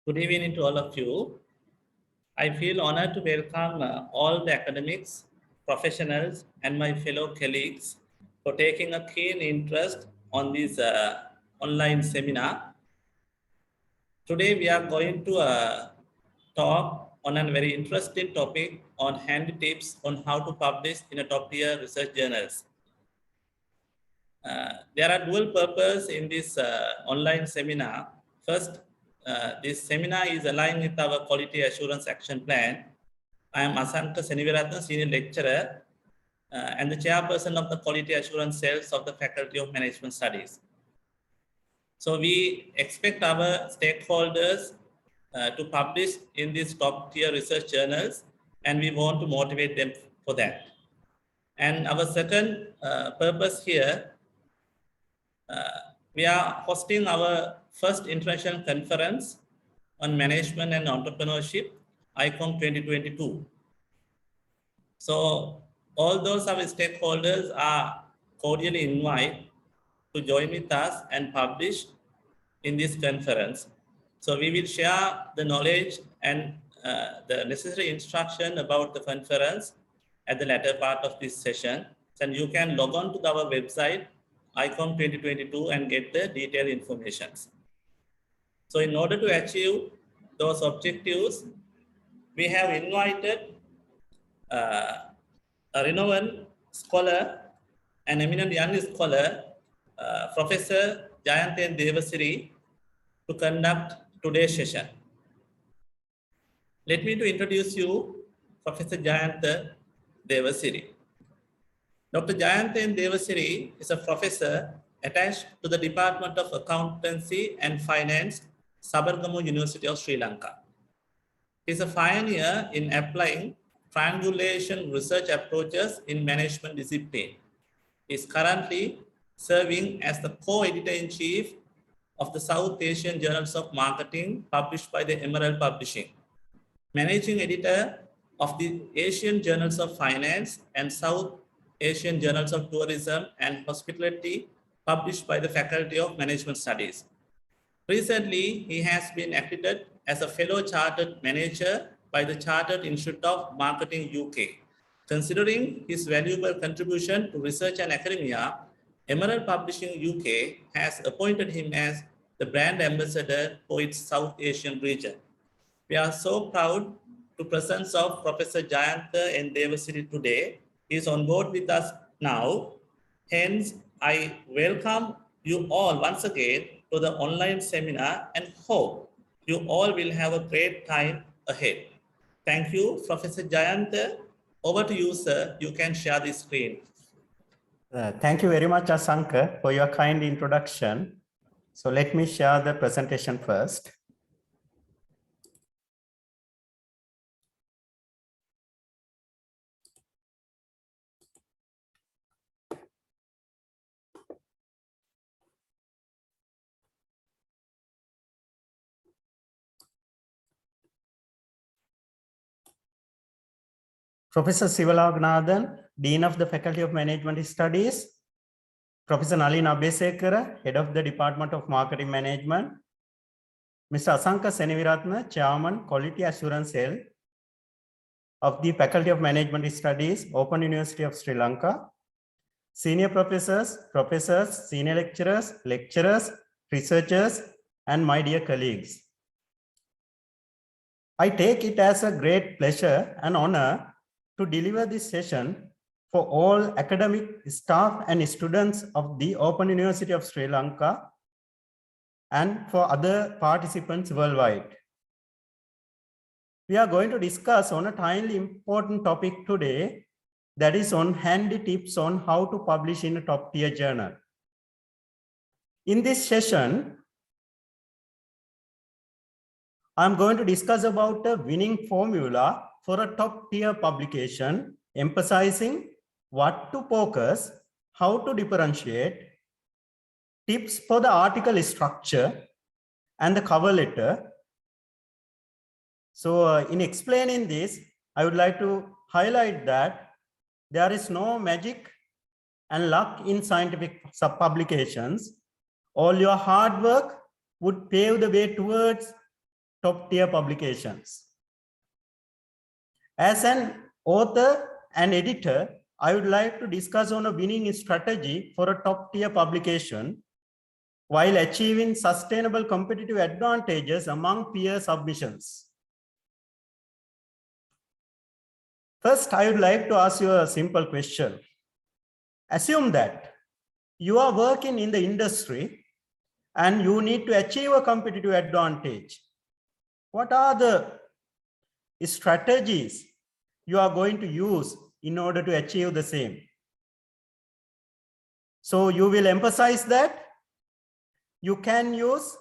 Good evening to all of you. I feel honored to welcome all the academics, professionals, and my fellow colleagues for taking a keen interest on this online seminar. Today, we are going to talk on a very interesting topic on handy tips on how to publish in a top-tier research journals. There are dual purpose in this online seminar. First, this seminar is aligned with our quality assurance action plan. I am Asanka Seniviratna, senior lecturer and the chairperson of the quality assurance cells of the Faculty of Management Studies. So we expect our stakeholders to publish in these top tier research journals, and we want to motivate them for that. And our second purpose here, we are hosting our first international conference on management and entrepreneurship, ICOM 2022. So all those our stakeholders are cordially invited to join with us and publish in this conference. So we will share the knowledge and the necessary instruction about the conference at the latter part of this session. And you can log on to our website, ICOM 2022, and get the detailed information. So in order to achieve those objectives, we have invited a renowned scholar, an eminent young scholar, Professor Jayanten Devasiri, to conduct today's session. Let me to introduce you Professor Jayantha Devasiri. Dr. Jayanten Devasiri is a professor attached to the Department of Accountancy and Finance, Sabargamu University of Sri Lanka. He is a pioneer in applying triangulation research approaches in management discipline. He is currently serving as the co-editor-in-chief of the South Asian Journals of Marketing published by the Emerald Publishing, managing editor of the Asian Journals of Finance and South Asian Journals of Tourism and Hospitality published by the Faculty of Management Studies. Recently, he has been accredited as a fellow chartered manager by the Chartered Institute of Marketing UK. Considering his valuable contribution to research and academia, Emerald Publishing UK has appointed him as the brand ambassador for its South Asian region. We are so proud to presence of Professor Jayantha N. Devasiri today. He is on board with us now. Hence, I welcome you all once again to the online seminar and hope you all will have a great time ahead. Thank you, Professor Jayantha. Over to you, sir. You can share the screen. Thank you very much, Asanka, for your kind introduction. So let me share the presentation first. Professor Sivalagnadan, Dean of the Faculty of Management Studies, Professor Nalin Abhesekara, Head of the Department of Marketing Management, Mr. Asanka Seniviratna, Chairman, Quality Assurance Cell of the Faculty of Management Studies, Open University of Sri Lanka, senior professors, senior lecturers, researchers, and my dear colleagues. I take it as a great pleasure and honor to deliver this session for all academic staff and students of the Open University of Sri Lanka and for other participants worldwide. We are going to discuss on a timely important topic today, that is on handy tips on how to publish in a top tier journal. In this session, I'm going to discuss about the winning formula for a top tier publication, emphasizing what to focus, how to differentiate, tips for the article structure and the cover letter. So in explaining this, I would like to highlight that there is no magic and luck in scientific sub-publications. All your hard work would pave the way towards top tier publications. As an author and editor, I would like to discuss on a winning strategy for a top tier publication while achieving sustainable competitive advantages among peer submissions. First, I would like to ask you a simple question. Assume that you are working in the industry and you need to achieve a competitive advantage. What are the strategies you are going to use in order to achieve the same? So you will emphasize that you can use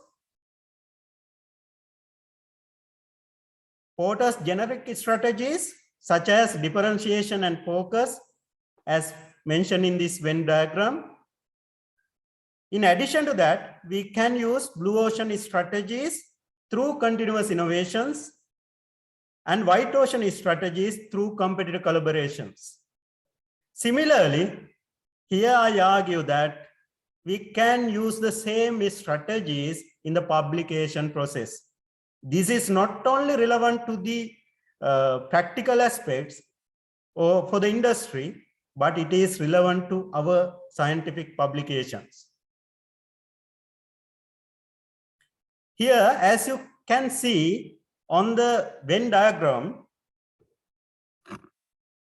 Porter's generic strategies such as differentiation and focus as mentioned in this Venn diagram. In addition to that, we can use blue ocean strategies through continuous innovations and white ocean strategies through competitive collaborations. Similarly, here I argue that we can use the same strategies in the publication process. This is not only relevant to the practical aspects or for the industry, but it is relevant to our scientific publications. Here, as you can see on the Venn diagram,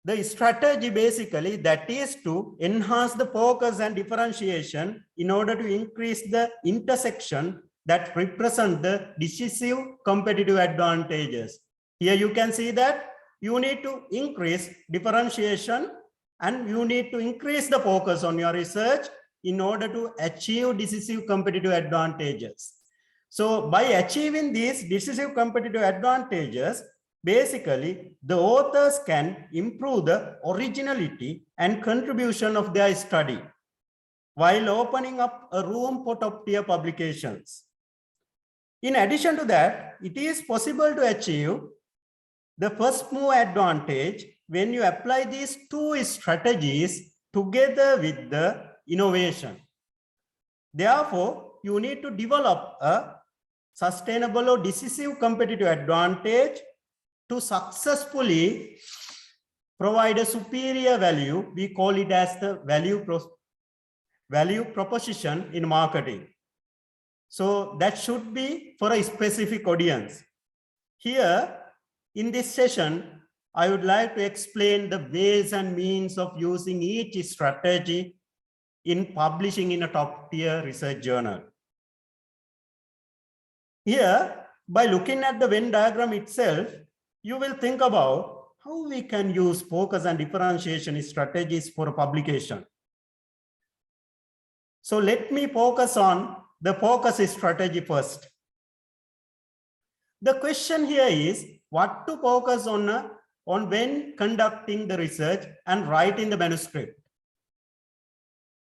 the strategy basically that is to enhance the focus and differentiation in order to increase the intersection that represent the decisive competitive advantages. Here you can see that you need to increase differentiation and you need to increase the focus on your research in order to achieve decisive competitive advantages. So by achieving these decisive competitive advantages, basically the authors can improve the originality and contribution of their study while opening up a room for top tier publications. In addition to that, it is possible to achieve the first move advantage when you apply these two strategies together with the innovation. Therefore, you need to develop a sustainable or decisive competitive advantage to successfully provide a superior value. We call it as the value proposition in marketing. So that should be for a specific audience. Here in this session, I would like to explain the ways and means of using each strategy in publishing in a top tier research journal. Here, by looking at the Venn diagram itself, you will think about how we can use focus and differentiation strategies for a publication. So let me focus on the focus strategy first. The question here is what to focus on when conducting the research and writing the manuscript.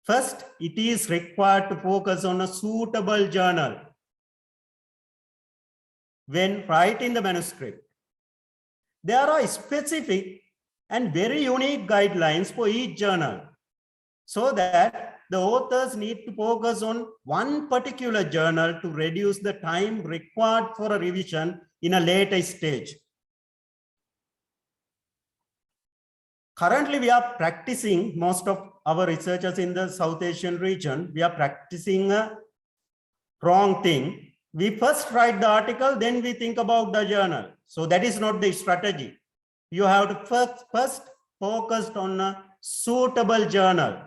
First, it is required to focus on a suitable journal when writing the manuscript. There are specific and very unique guidelines for each journal so that the authors need to focus on one particular journal to reduce the time required for a revision in a later stage. Currently, we are practicing, most of our researchers in the South Asian region, we are practicing a wrong thing. We first write the article, then we think about the journal. So that is not the strategy. You have to first focus on a suitable journal.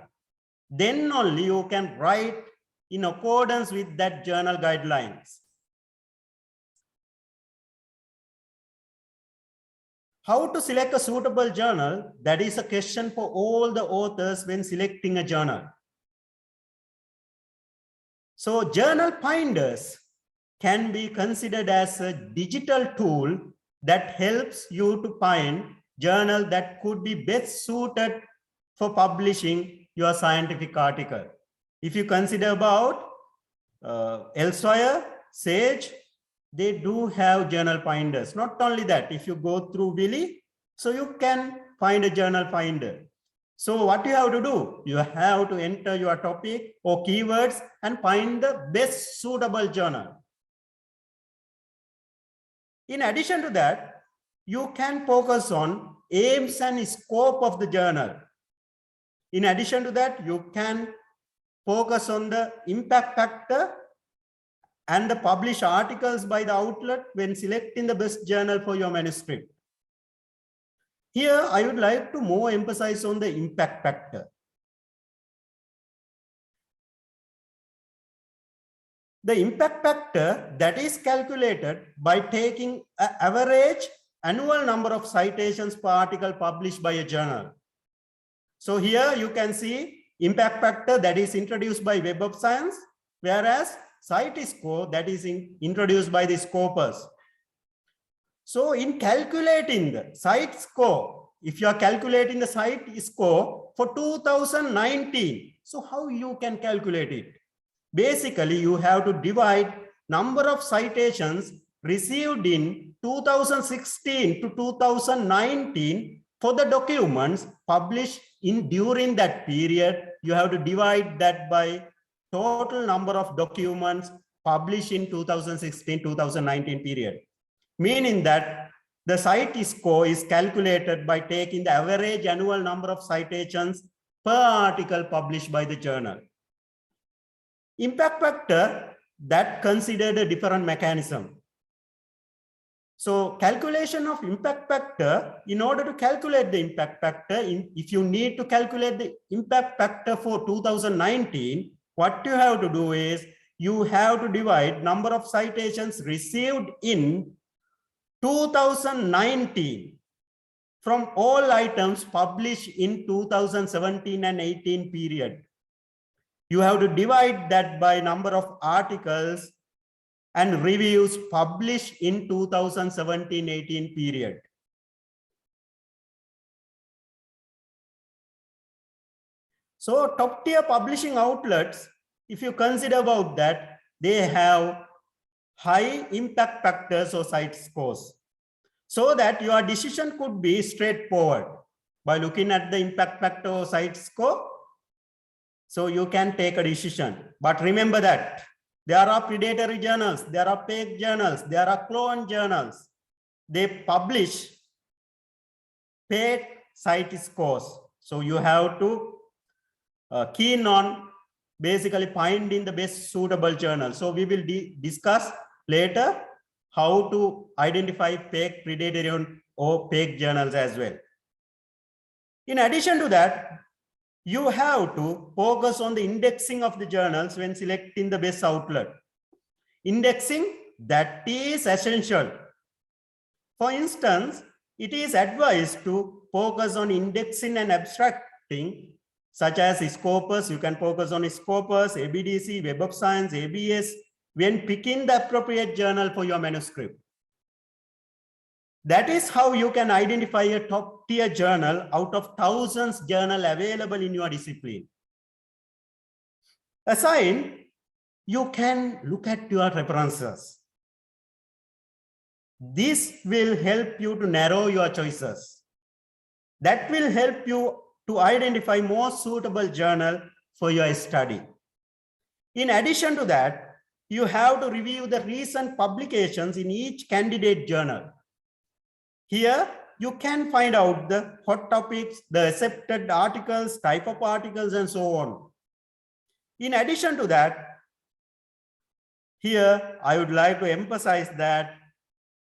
Then only you can write in accordance with that journal guidelines. How to select a suitable journal? That is a question for all the authors when selecting a journal. So journal finders can be considered as a digital tool that helps you to find journal that could be best suited for publishing your scientific article. If you consider about Elsevier, Sage, they do have journal finders. Not only that, if you go through Wiley, so you can find a journal finder. So what you have to do? You have to enter your topic or keywords and find the best suitable journal. In addition to that, you can focus on aims and scope of the journal. In addition to that, you can focus on the impact factor and the published articles by the outlet when selecting the best journal for your manuscript. Here, I would like to more emphasize on the impact factor. The impact factor that is calculated by taking an average annual number of citations per article published by a journal. So here you can see impact factor that is introduced by Web of Science, whereas site score that is introduced by the Scopus. So in calculating the site score, if you are calculating the site score for 2019, so how you can calculate it? Basically, you have to divide number of citations received in 2016 to 2019 for the documents published in during that period. You have to divide that by total number of documents published in 2016-2019 period, meaning that the site score is calculated by taking the average annual number of citations per article published by the journal. Impact factor that considered a different mechanism. So calculation of impact factor, in order to calculate the impact factor, if you need to calculate the impact factor for 2019, what you have to do is you have to divide number of citations received in 2019 from all items published in 2017 and 18 period. You have to divide that by number of articles and reviews published in 2017-18 period. So top tier publishing outlets, if you consider about that, they have high impact factors or site scores, so that your decision could be straightforward by looking at the impact factor or site score. So you can take a decision. But remember that there are predatory journals, there are fake journals, there are clone journals. They publish fake site scores. So you have to keen on basically finding the best suitable journal. So we will discuss later how to identify fake predatory or fake journals as well. In addition to that, you have to focus on the indexing of the journals when selecting the best outlet. Indexing, that is essential. For instance, it is advised to focus on indexing and abstracting, such as Scopus. You can focus on Scopus, ABDC, Web of Science, ABS, when picking the appropriate journal for your manuscript. That is how you can identify a top tier journal out of thousands journal available in your discipline. Aside, you can look at your references. This will help you to narrow your choices. That will help you to identify more suitable journal for your study. In addition to that, you have to review the recent publications in each candidate journal. Here, you can find out the hot topics, the accepted articles, type of articles, and so on. In addition to that, here I would like to emphasize that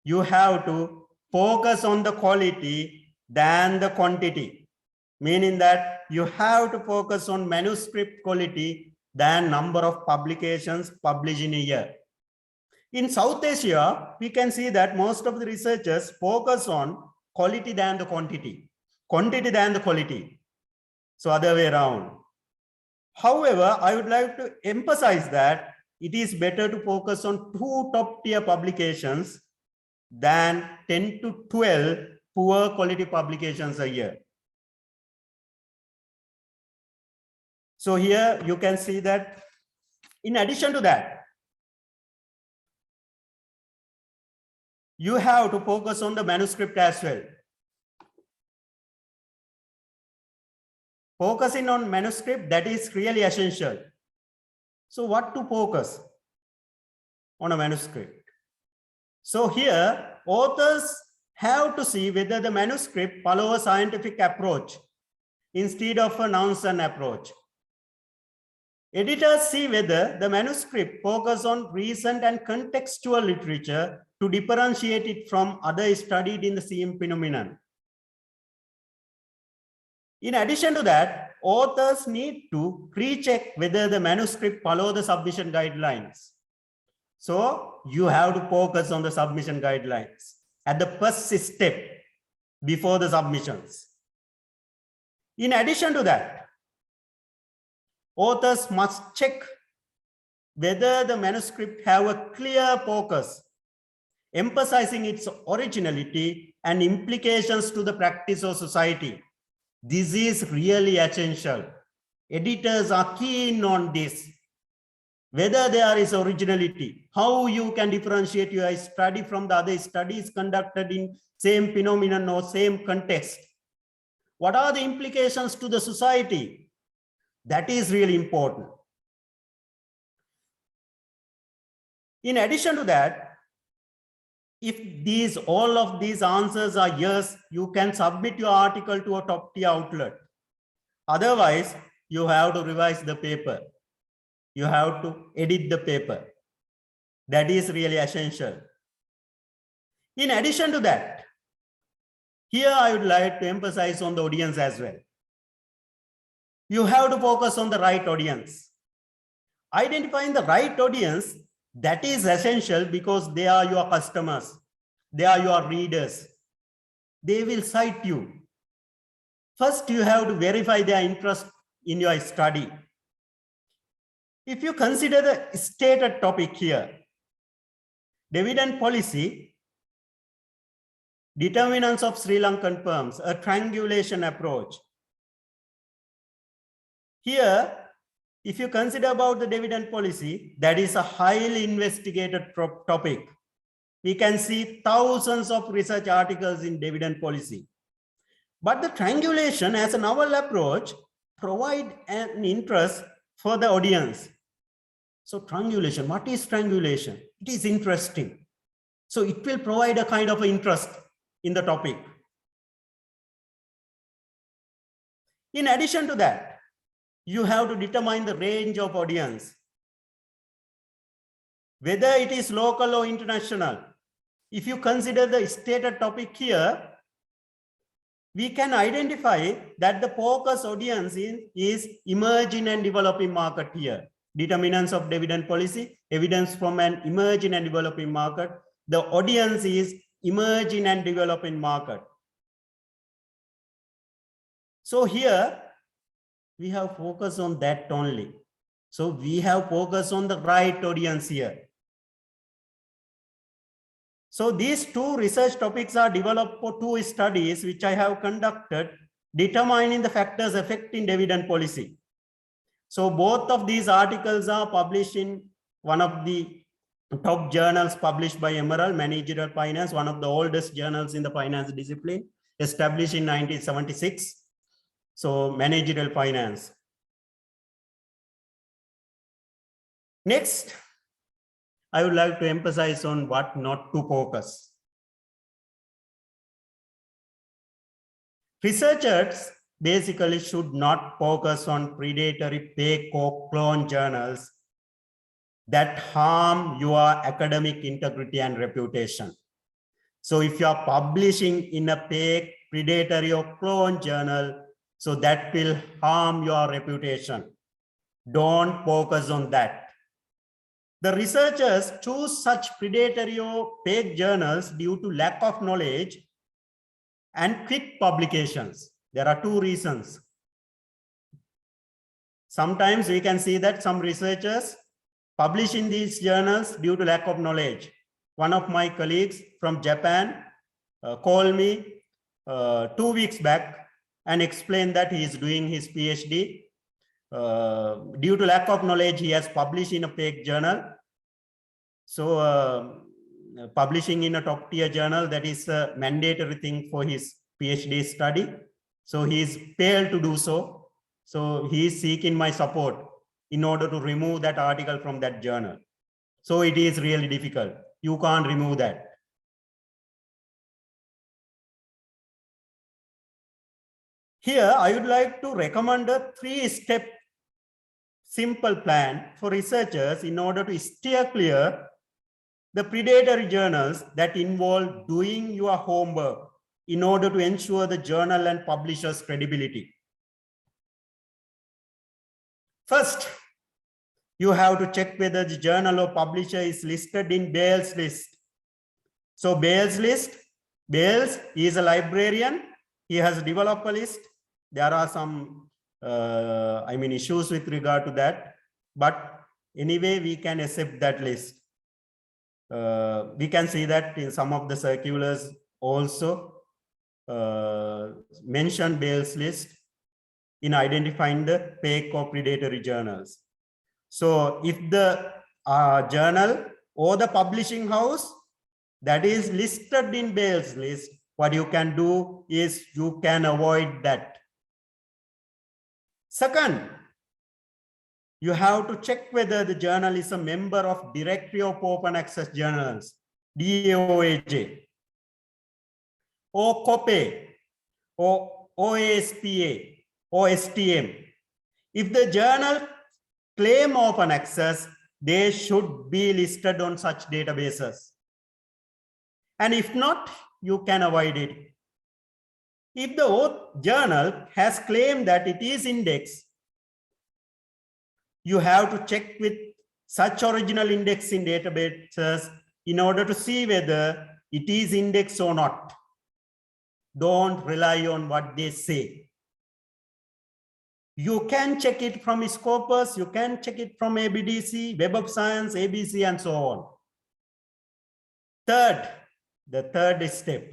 you have to focus on the quality than the quantity, meaning that you have to focus on manuscript quality than number of publications published in a year. In South Asia, we can see that most of the researchers focus on quality than the quantity than the quality. So other way around. However, I would like to emphasize that it is better to focus on 2 top tier publications than 10 to 12 poor quality publications a year. So here you can see that in addition to that, you have to focus on the manuscript as well. Focusing on manuscript, that is really essential. So what to focus on a manuscript? So here authors have to see whether the manuscript follows a scientific approach instead of a nonsense approach. Editors see whether the manuscript focuses on recent and contextual literature to differentiate it from others studied in the same phenomenon. In addition to that, authors need to pre-check whether the manuscript follows the submission guidelines. So you have to focus on the submission guidelines at the first step before the submissions. In addition to that, authors must check whether the manuscript have a clear focus, emphasizing its originality and implications to the practice of society. This is really essential. Editors are keen on this. Whether there is originality, how you can differentiate your study from the other studies conducted in same phenomenon or same context. What are the implications to the society? That is really important. In addition to that, if all of these answers are yes, you can submit your article to a top-tier outlet. Otherwise, you have to revise the paper. You have to edit the paper. That is really essential. In addition to that, here I would like to emphasize on the audience as well. You have to focus on the right audience. Identifying the right audience, that is essential because they are your customers. They are your readers. They will cite you. First, you have to verify their interest in your study. If you consider the stated topic here, dividend policy, determinants of Sri Lankan firms, a triangulation approach. Here, if you consider about the dividend policy, that is a highly investigated topic. We can see thousands of research articles in dividend policy. But the triangulation as a novel approach provide an interest for the audience. So triangulation, what is triangulation? It is interesting. So it will provide a kind of interest in the topic. In addition to that, you have to determine the range of audience, whether it is local or international. If you consider the stated topic here, we can identify that the focus audience is emerging and developing market here. Determinants of dividend policy, evidence from an emerging and developing market. The audience is emerging and developing market. So here we have focus on that only. So we have focus on the right audience here. So these two research topics are developed for two studies which I have conducted determining the factors affecting dividend policy. So both of these articles are published in one of the top journals published by Emerald, Managerial Finance, one of the oldest journals in the finance discipline, established in 1976. So Managerial Finance. Next, I would like to emphasize on what not to focus. Researchers basically should not focus on predatory fake or clone journals that harm your academic integrity and reputation. So if you are publishing in a fake, predatory or clone journal, so that will harm your reputation. Don't focus on that. The researchers choose such predatory or fake journals due to lack of knowledge and quick publications. There are two reasons. Sometimes we can see that some researchers publish in these journals due to lack of knowledge. One of my colleagues from Japan called me 2 weeks back and explained that he is doing his PhD. Due to lack of knowledge, he has published in a fake journal. So publishing in a top tier journal, that is a mandatory thing for his PhD study. So he's failed to do so. So he is seeking my support in order to remove that article from that journal. So it is really difficult. You can't remove that. Here, I would like to recommend a 3-step simple plan for researchers in order to steer clear the predatory journals that involve doing your homework in order to ensure the journal and publisher's credibility. First, you have to check whether the journal or publisher is listed in Bayes list. So Bayes list, Bayes is a librarian. He has developed a list. There are some, issues with regard to that, but anyway, we can accept that list. We can see that in some of the circulars also mention Bayes list in identifying the fake or predatory journals. So if the journal or the publishing house that is listed in Bayes list, what you can do is you can avoid that. Second, you have to check whether the journal is a member of Directory of Open Access Journals, DOAJ, or COPE, or OASPA, or STM. If the journal claim open access, they should be listed on such databases. And if not, you can avoid it. If the journal has claimed that it is indexed, you have to check with such original indexing databases in order to see whether it is indexed or not. Don't rely on what they say. You can check it from Scopus, you can check it from ABDC, Web of Science, ABC, and so on. Third, the third step,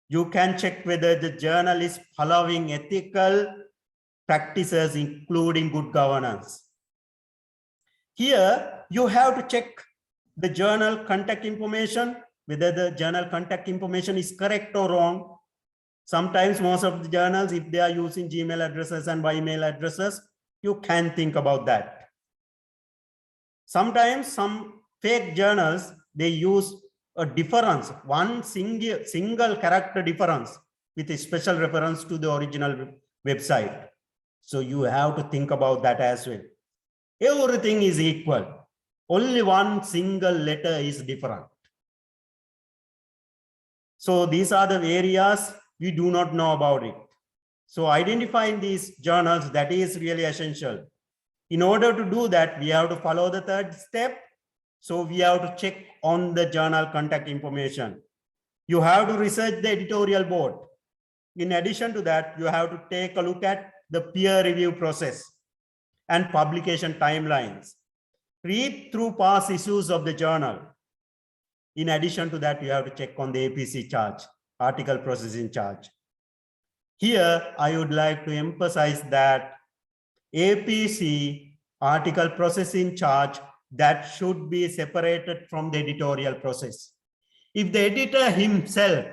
you can check whether the journal is following ethical practices, including good governance. Here, you have to check the journal contact information, whether the journal contact information is correct or wrong. Sometimes most of the journals, if they are using Gmail addresses and Ymail addresses, you can think about that. Sometimes some fake journals, they use a difference, one single character difference with a special reference to the original website. So you have to think about that as well. Everything is equal. Only one single letter is different. So these are the areas we do not know about it. So identifying these journals, that is really essential. In order to do that, we have to follow the third step. So we have to check on the journal contact information. You have to research the editorial board. In addition to that, you have to take a look at the peer review process and publication timelines. Read through past issues of the journal. In addition to that, you have to check on the APC charge, article processing charge. Here, I would like to emphasize that APC, article processing charge, that should be separated from the editorial process. If the editor himself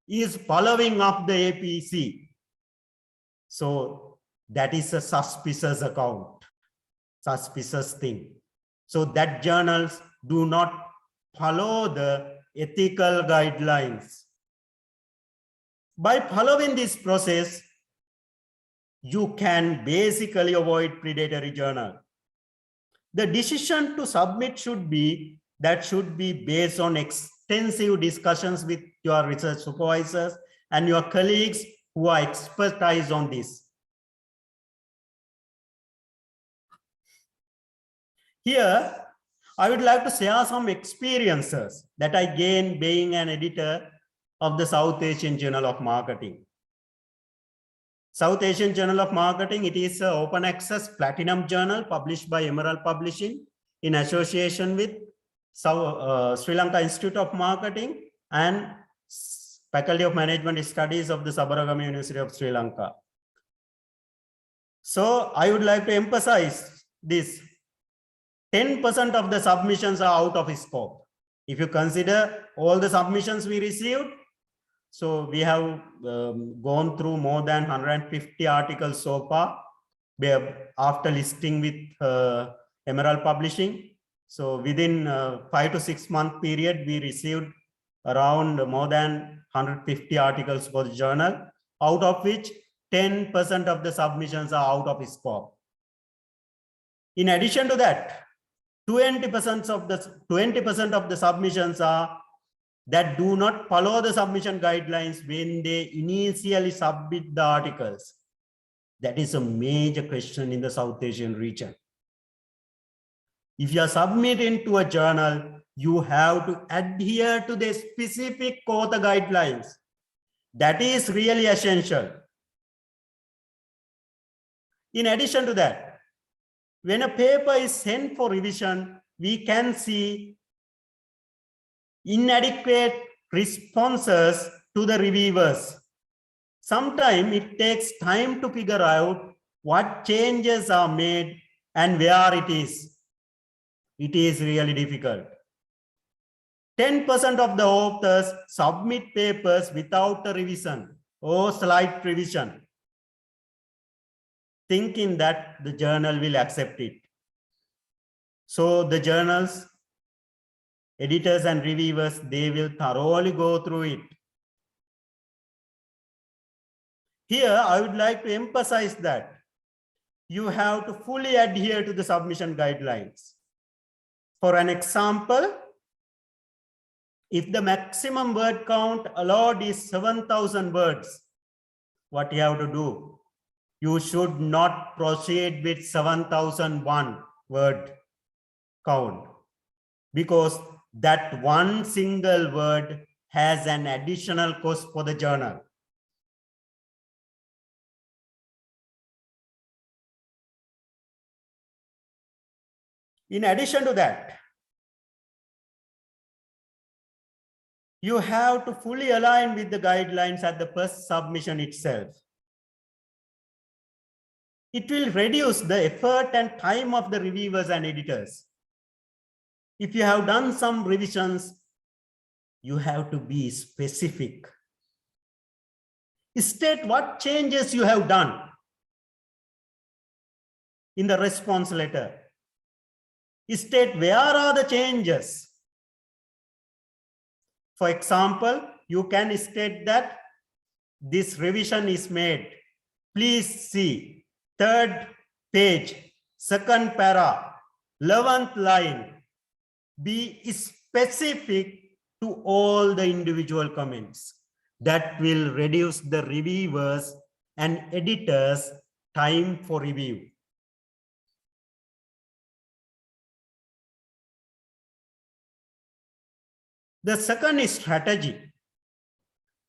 is following up the APC, so that is a suspicious account, suspicious thing. So that journals do not follow the ethical guidelines. By following this process, you can basically avoid predatory journal. The decision to submit should be based on extensive discussions with your research supervisors and your colleagues who are expertise on this. Here, I would like to share some experiences that I gained being an editor of the South Asian Journal of Marketing. South Asian Journal of Marketing, it is an open access platinum journal published by Emerald Publishing in association with Sri Lanka Institute of Marketing and Faculty of Management Studies of the Sabaragama University of Sri Lanka. So I would like to emphasize this. 10% of the submissions are out of scope. If you consider all the submissions we received, so we have gone through more than 150 articles so far after listing with Emerald Publishing. So within 5 to 6 month period, we received around more than 150 articles for the journal, out of which 10% of the submissions are out of scope. In addition to that, 20% of the submissions are that do not follow the submission guidelines when they initially submit the articles. That is a major question in the South Asian region. If you are submitting to a journal, you have to adhere to the specific author guidelines. That is really essential. In addition to that, when a paper is sent for revision, we can see inadequate responses to the reviewers. Sometimes it takes time to figure out what changes are made and where it is. It is really difficult. 10% of the authors submit papers without a revision or slight revision, thinking that the journal will accept it. So the journals, editors and reviewers, they will thoroughly go through it. Here, I would like to emphasize that you have to fully adhere to the submission guidelines. For an example, if the maximum word count allowed is 7,000 words, what you have to do? You should not proceed with 7,001 word count, because that one single word has an additional cost for the journal. In addition to that, you have to fully align with the guidelines at the first submission itself. It will reduce the effort and time of the reviewers and editors. If you have done some revisions, you have to be specific. State what changes you have done in the response letter. State where are the changes. For example, you can state that this revision is made. Please see 3rd page, 2nd para, 11th line. Be specific to all the individual comments. That will reduce the reviewers and editors' time for review. The second is strategy.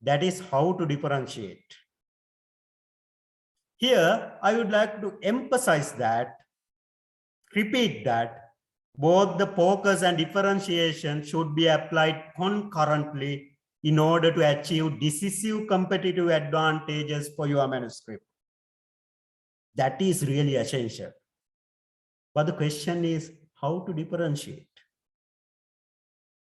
That is how to differentiate. Here, I would like to emphasize that, repeat that, both the focus and differentiation should be applied concurrently in order to achieve decisive competitive advantages for your manuscript. That is really essential. But the question is how to differentiate.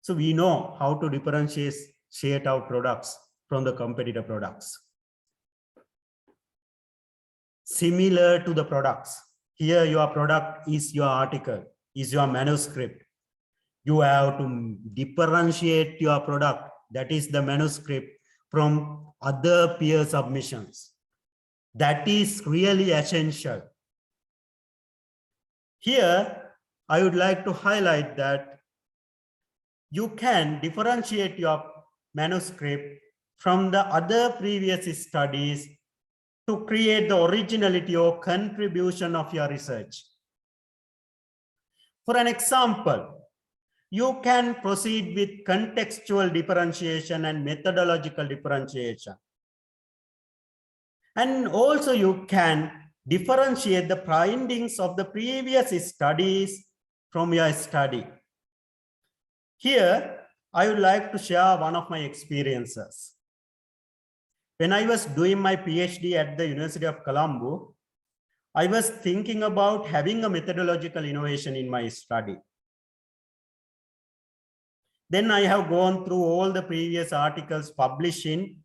So we know how to differentiate our products from the competitor products. Similar to the products, here your product is your article, is your manuscript. You have to differentiate your product, that is the manuscript, from other peer submissions. That is really essential. Here, I would like to highlight that you can differentiate your manuscript from the other previous studies to create the originality or contribution of your research. For an example, you can proceed with contextual differentiation and methodological differentiation. And also you can differentiate the findings of the previous studies from your study. Here, I would like to share one of my experiences. When I was doing my PhD at the University of Colombo, I was thinking about having a methodological innovation in my study. Then I have gone through all the previous articles published in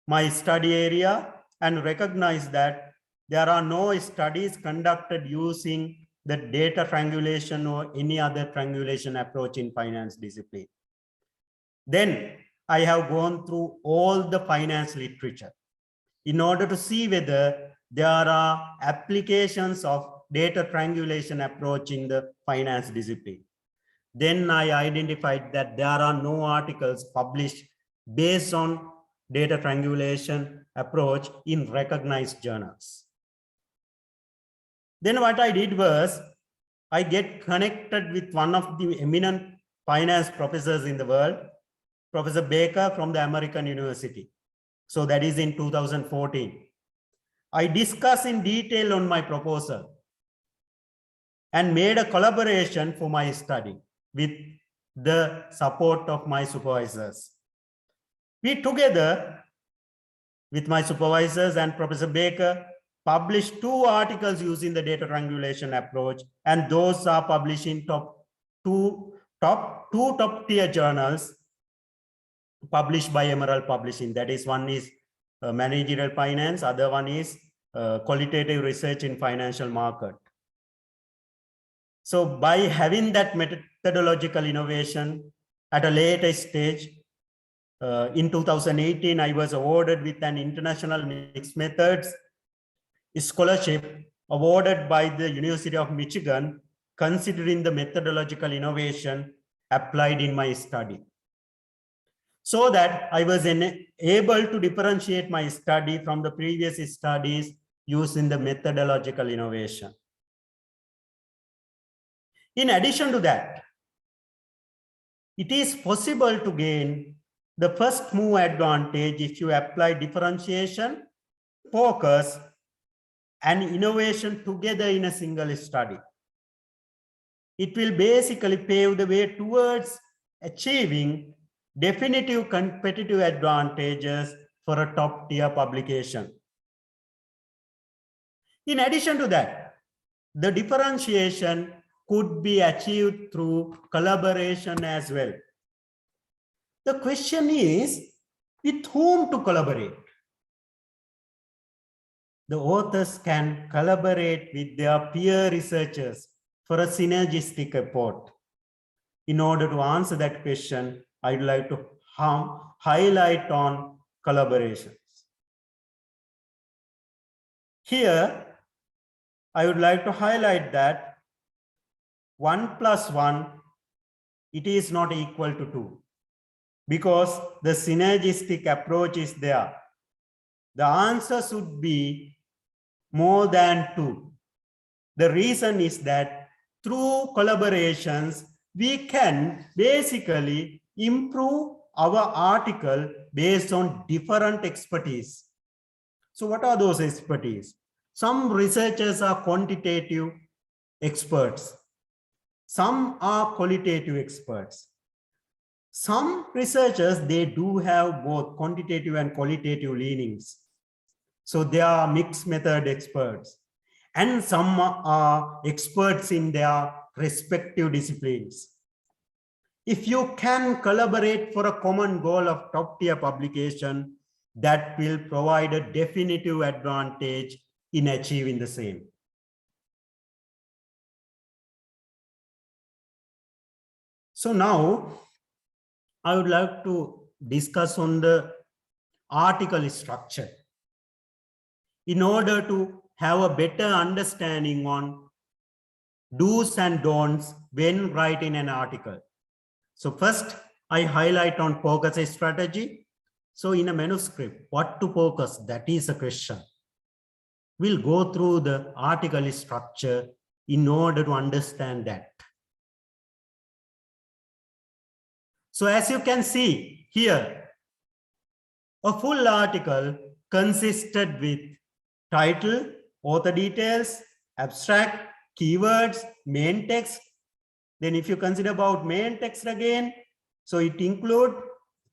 my study area and recognized that there are no studies conducted using the data triangulation or any other triangulation approach in finance discipline. Then I have gone through all the finance literature, in order to see whether there are applications of data triangulation approach in the finance discipline. Then I identified that there are no articles published based on data triangulation approach in recognized journals. Then what I did was I get connected with one of the eminent finance professors in the world, Professor Baker from the American University. So that is in 2014. I discussed in detail on my proposal and made a collaboration for my study with the support of my supervisors. We together with my supervisors and Professor Baker published 2 articles using the data triangulation approach, and those are published in two top tier journals published by Emerald Publishing. That is, one is Managerial Finance, other one is Qualitative Research in Financial Market. So by having that methodological innovation at a later stage, in 2018, I was awarded with an International Mixed Methods Scholarship awarded by the University of Michigan, considering the methodological innovation applied in my study. So that I was able to differentiate my study from the previous studies using the methodological innovation. In addition to that, it is possible to gain the first move advantage if you apply differentiation, focus, and innovation together in a single study. It will basically pave the way towards achieving definitive competitive advantages for a top tier publication. In addition to that, the differentiation could be achieved through collaboration as well. The question is, with whom to collaborate? The authors can collaborate with their peer researchers for a synergistic effort. In order to answer that question, I'd like to highlight on collaborations. Here, I would like to highlight that 1 + 1, it is not equal to 2, because the synergistic approach is there. The answer should be more than 2. The reason is that through collaborations, we can basically improve our article based on different expertise. So what are those expertise? Some researchers are quantitative experts. Some are qualitative experts. Some researchers, they do have both quantitative and qualitative leanings. So they are mixed method experts. And some are experts in their respective disciplines. If you can collaborate for a common goal of top tier publication, that will provide a definitive advantage in achieving the same. So now I would like to discuss on the article structure in order to have a better understanding on do's and don'ts when writing an article. So first, I highlight on focus strategy. So in a manuscript, what to focus, that is a question. We'll go through the article structure in order to understand that. So as you can see here, a full article consisted with title, author details, abstract, keywords, main text. Then if you consider about main text again, so it includes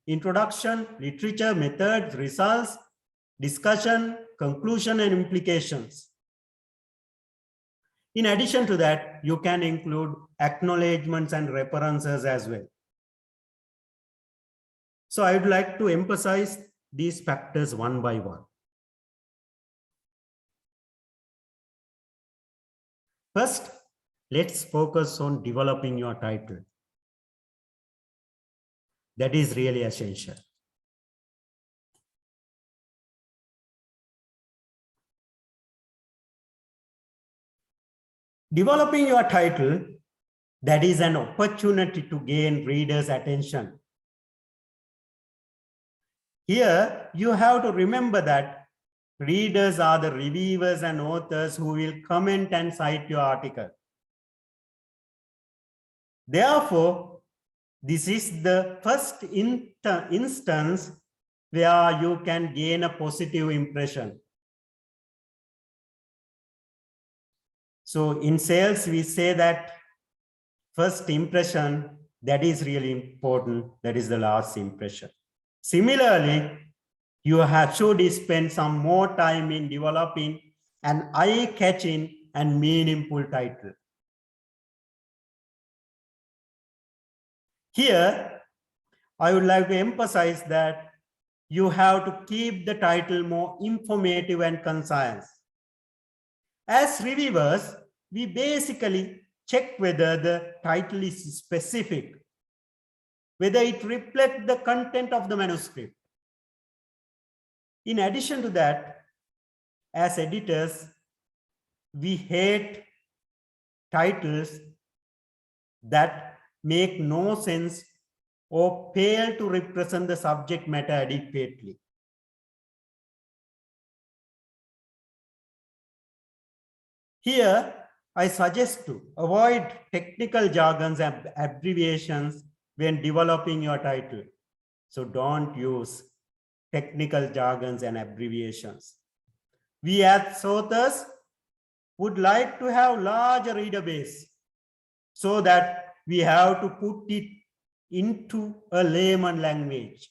introduction, literature, methods, results, discussion, conclusion, and implications. In addition to that, you can include acknowledgements and references as well. So I would like to emphasize these factors one by one. First, let's focus on developing your title. That is really essential. Developing your title, that is an opportunity to gain readers' attention. Here, you have to remember that readers are the reviewers and authors who will comment and cite your article. Therefore, this is the first instance where you can gain a positive impression. So in sales, we say that first impression, that is really important. That is the last impression. Similarly, you should spend some more time in developing an eye-catching and meaningful title. Here, I would like to emphasize that you have to keep the title more informative and concise. As reviewers, we basically check whether the title is specific, whether it reflects the content of the manuscript. In addition to that, as editors, we hate titles that make no sense or fail to represent the subject matter adequately. Here, I suggest to avoid technical jargons and abbreviations when developing your title. So don't use technical jargons and abbreviations. We as authors would like to have larger reader base so that we have to put it into a layman language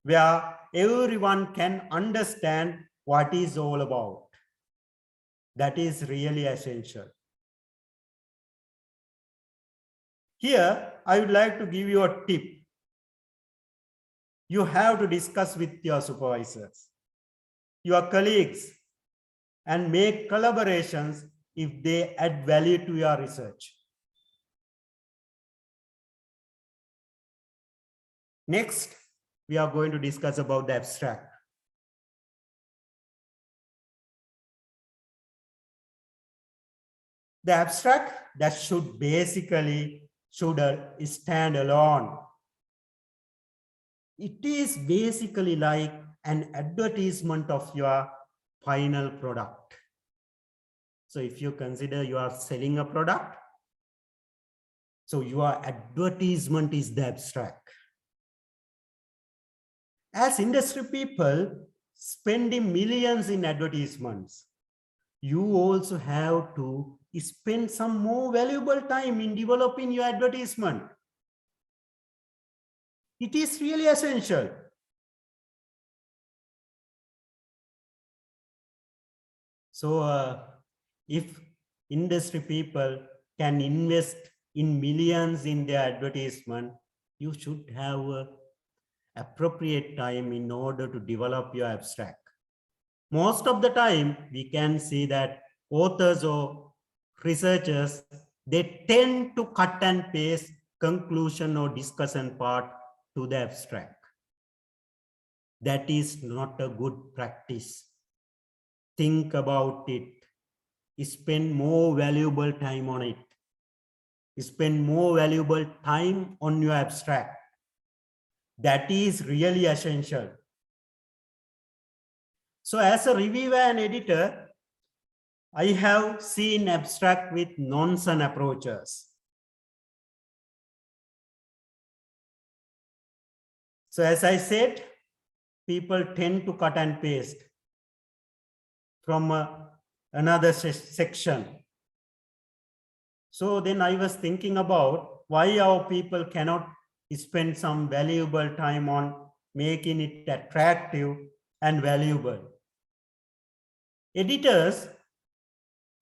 where everyone can understand what is all about. That is really essential. Here, I would like to give you a tip. You have to discuss with your supervisors, your colleagues, and make collaborations if they add value to your research. Next, we are going to discuss about the abstract. The abstract that should basically stand alone. It is basically like an advertisement of your final product. So if you consider you are selling a product, so your advertisement is the abstract. As industry people spending millions in advertisements, you also have to spend some more valuable time in developing your advertisement. It is really essential. So if industry people can invest in millions in their advertisement, you should have appropriate time in order to develop your abstract. Most of the time, we can see that authors or researchers, they tend to cut and paste conclusion or discussion part to the abstract. That is not a good practice. Think about it. Spend more valuable time on it. Spend more valuable time on your abstract. That is really essential. So as a reviewer and editor, I have seen abstract with nonsense approaches. So as I said, people tend to cut and paste from another section. So then I was thinking about why our people cannot spend some valuable time on making it attractive and valuable. Editors,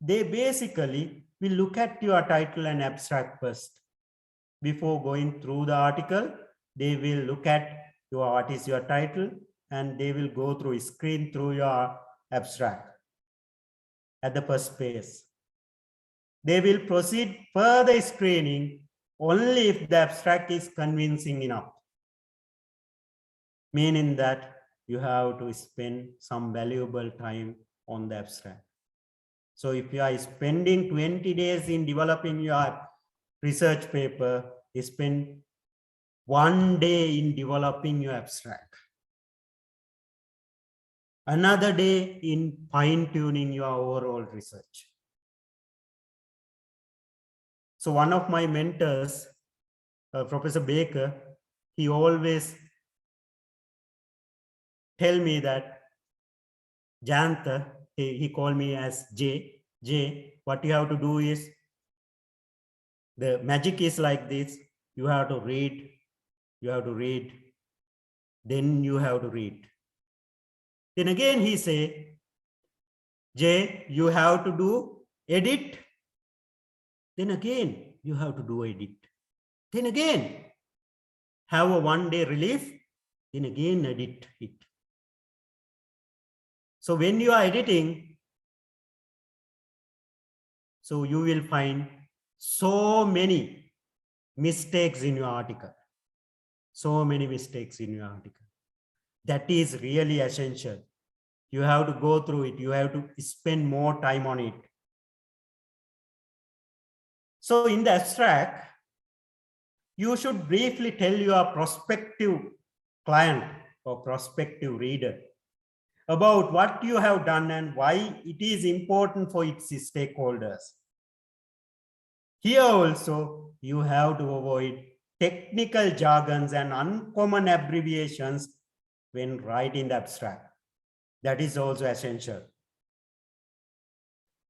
they basically will look at your title and abstract first. Before going through the article, they will look at what is your title, and they will go through, screen through your abstract at the first page. They will proceed further screening only if the abstract is convincing enough, meaning that you have to spend some valuable time on the abstract. So if you are spending 20 days in developing your research paper, you spend 1 day in developing your abstract. Another day in fine-tuning your overall research. So one of my mentors, Professor Baker, he always tell me that, Jayanta, he called me as J, what you have to do is, the magic is like this, you have to read, then you have to read. Then again he say, J, you have to do edit, then again you have to do edit. Then again, have a 1 day relief, then again edit it. So when you are editing, so you will find so many mistakes in your article. So many mistakes in your article. That is really essential. You have to go through it. You have to spend more time on it. So in the abstract, you should briefly tell your prospective client or prospective reader about what you have done and why it is important for its stakeholders. Here also, you have to avoid technical jargons and uncommon abbreviations when writing the abstract. That is also essential.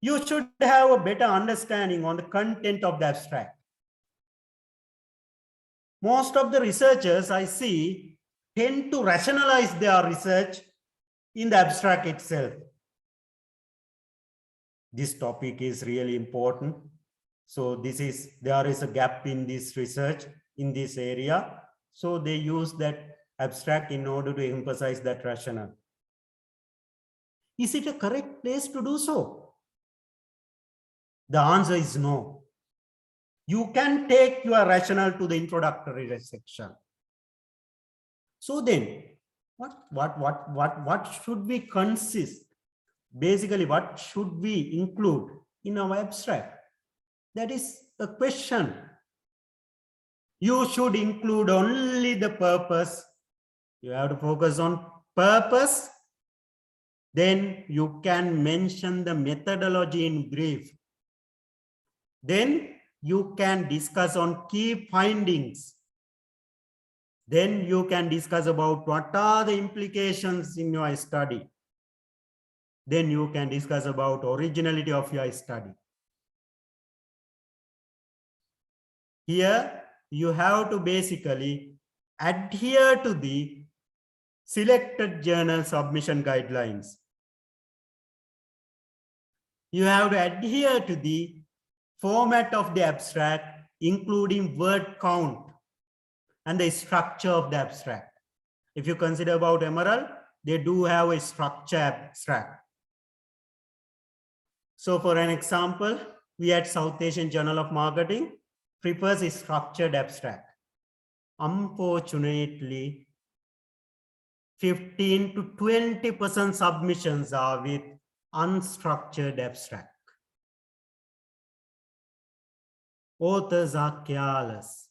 You should have a better understanding on the content of the abstract. Most of the researchers I see tend to rationalize their research in the abstract itself. This topic is really important. So there is a gap in this research in this area. So they use that abstract in order to emphasize that rationale. Is it a correct place to do so? The answer is no. You can take your rationale to the introductory section. So then, what should we consist? Basically, what should we include in our abstract? That is a question. You should include only the purpose. You have to focus on purpose. Then you can mention the methodology in brief. Then you can discuss on key findings. Then you can discuss about what are the implications in your study. Then you can discuss about originality of your study. Here, you have to basically adhere to the selected journal submission guidelines. You have to adhere to the format of the abstract, including word count and the structure of the abstract. If you consider about Emerald, they do have a structure abstract. So for an example, we at South Asian Journal of Marketing prefers a structured abstract. Unfortunately, 15 to 20% submissions are with unstructured abstract. Authors are careless.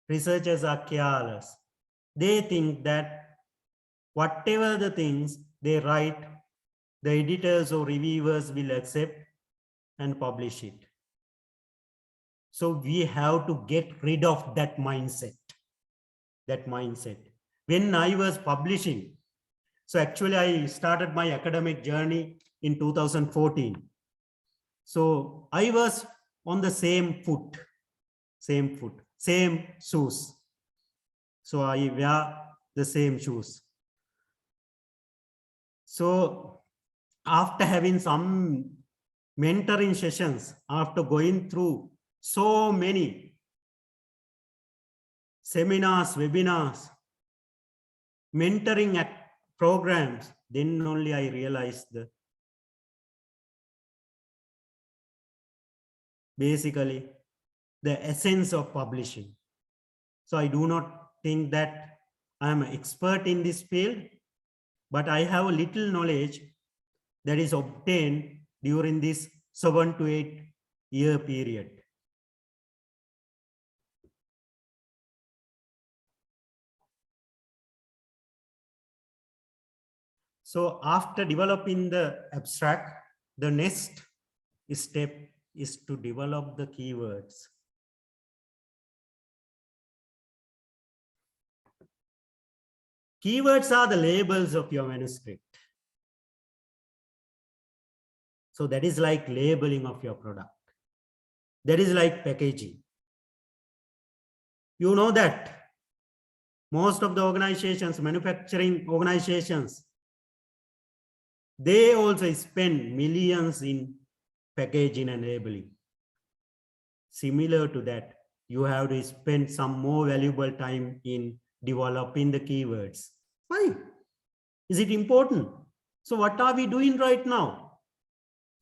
Researchers are careless. They think that whatever the things they write, the editors or reviewers will accept and publish it. So we have to get rid of that mindset. When I was publishing, so actually I started my academic journey in 2014. So I was on the same foot, same shoes. So I wear the same shoes. So after having some mentoring sessions, after going through so many seminars, webinars, mentoring programs, then only I realized basically the essence of publishing. So I do not think that I am an expert in this field, but I have a little knowledge that is obtained during this 7 to 8 year period. So after developing the abstract, the next step is to develop the keywords. Keywords are the labels of your manuscript. So that is like labeling of your product. That is like packaging. You know that most of the organizations, manufacturing organizations, they also spend millions in packaging and labeling. Similar to that, you have to spend some more valuable time in developing the keywords. Why? Is it important? So what are we doing right now?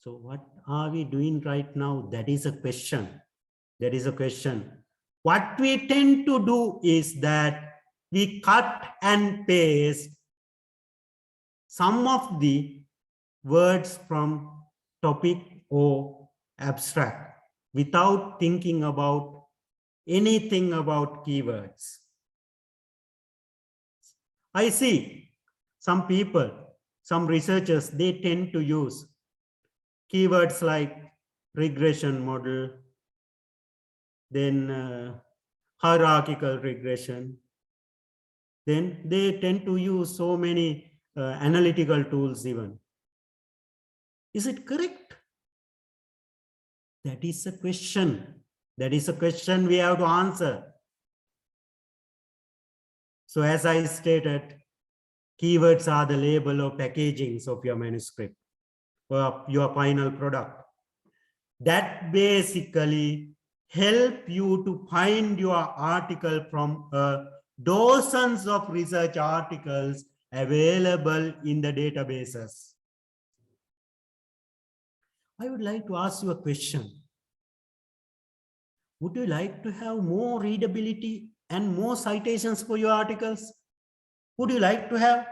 So what are we doing right now? That is a question. That is a question. What we tend to do is that we cut and paste some of the words from topic or abstract without thinking about anything about keywords. I see some people, some researchers, they tend to use keywords like regression model, then hierarchical regression. Then they tend to use so many analytical tools even. Is it correct? That is a question. That is a question we have to answer. So as I stated, keywords are the label or packagings of your manuscript or your final product. That basically help you to find your article from dozens of research articles available in the databases. I would like to ask you a question. Would you like to have more readability and more citations for your articles? Would you like to have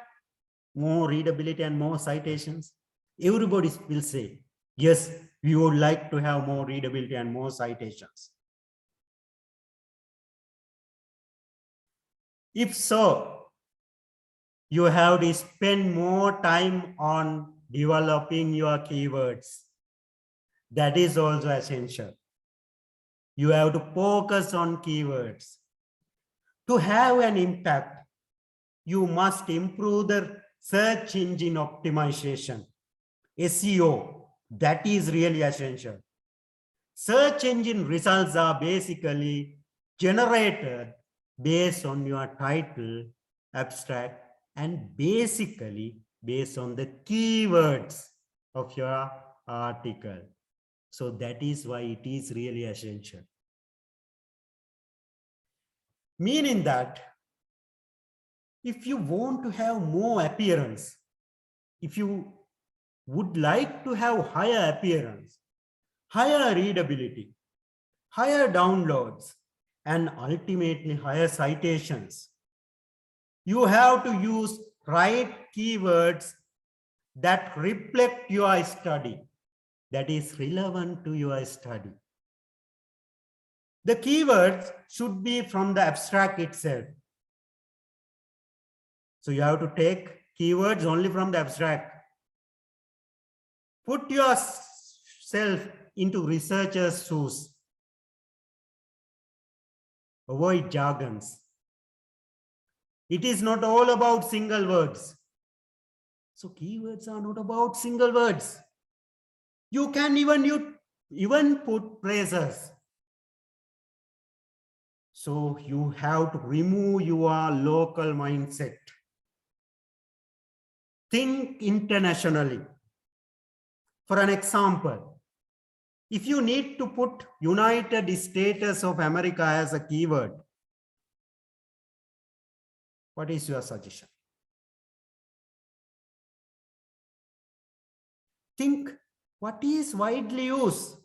more readability and more citations? Everybody will say, yes, we would like to have more readability and more citations. If so, you have to spend more time on developing your keywords. That is also essential. You have to focus on keywords. To have an impact, you must improve the search engine optimization, SEO. That is really essential. Search engine results are basically generated based on your title, abstract, and basically based on the keywords of your article. So that is why it is really essential. Meaning that if you want to have more appearance, if you would like to have higher appearance, higher readability, higher downloads, and ultimately higher citations, you have to use right keywords that reflect your study, that is relevant to your study. The keywords should be from the abstract itself. So you have to take keywords only from the abstract. Put yourself into researchers' shoes. Avoid jargons. It is not all about single words. So keywords are not about single words. You can even put phrases. So you have to remove your local mindset. Think internationally. For an example, if you need to put United States of America as a keyword, what is your suggestion? Think what is widely used.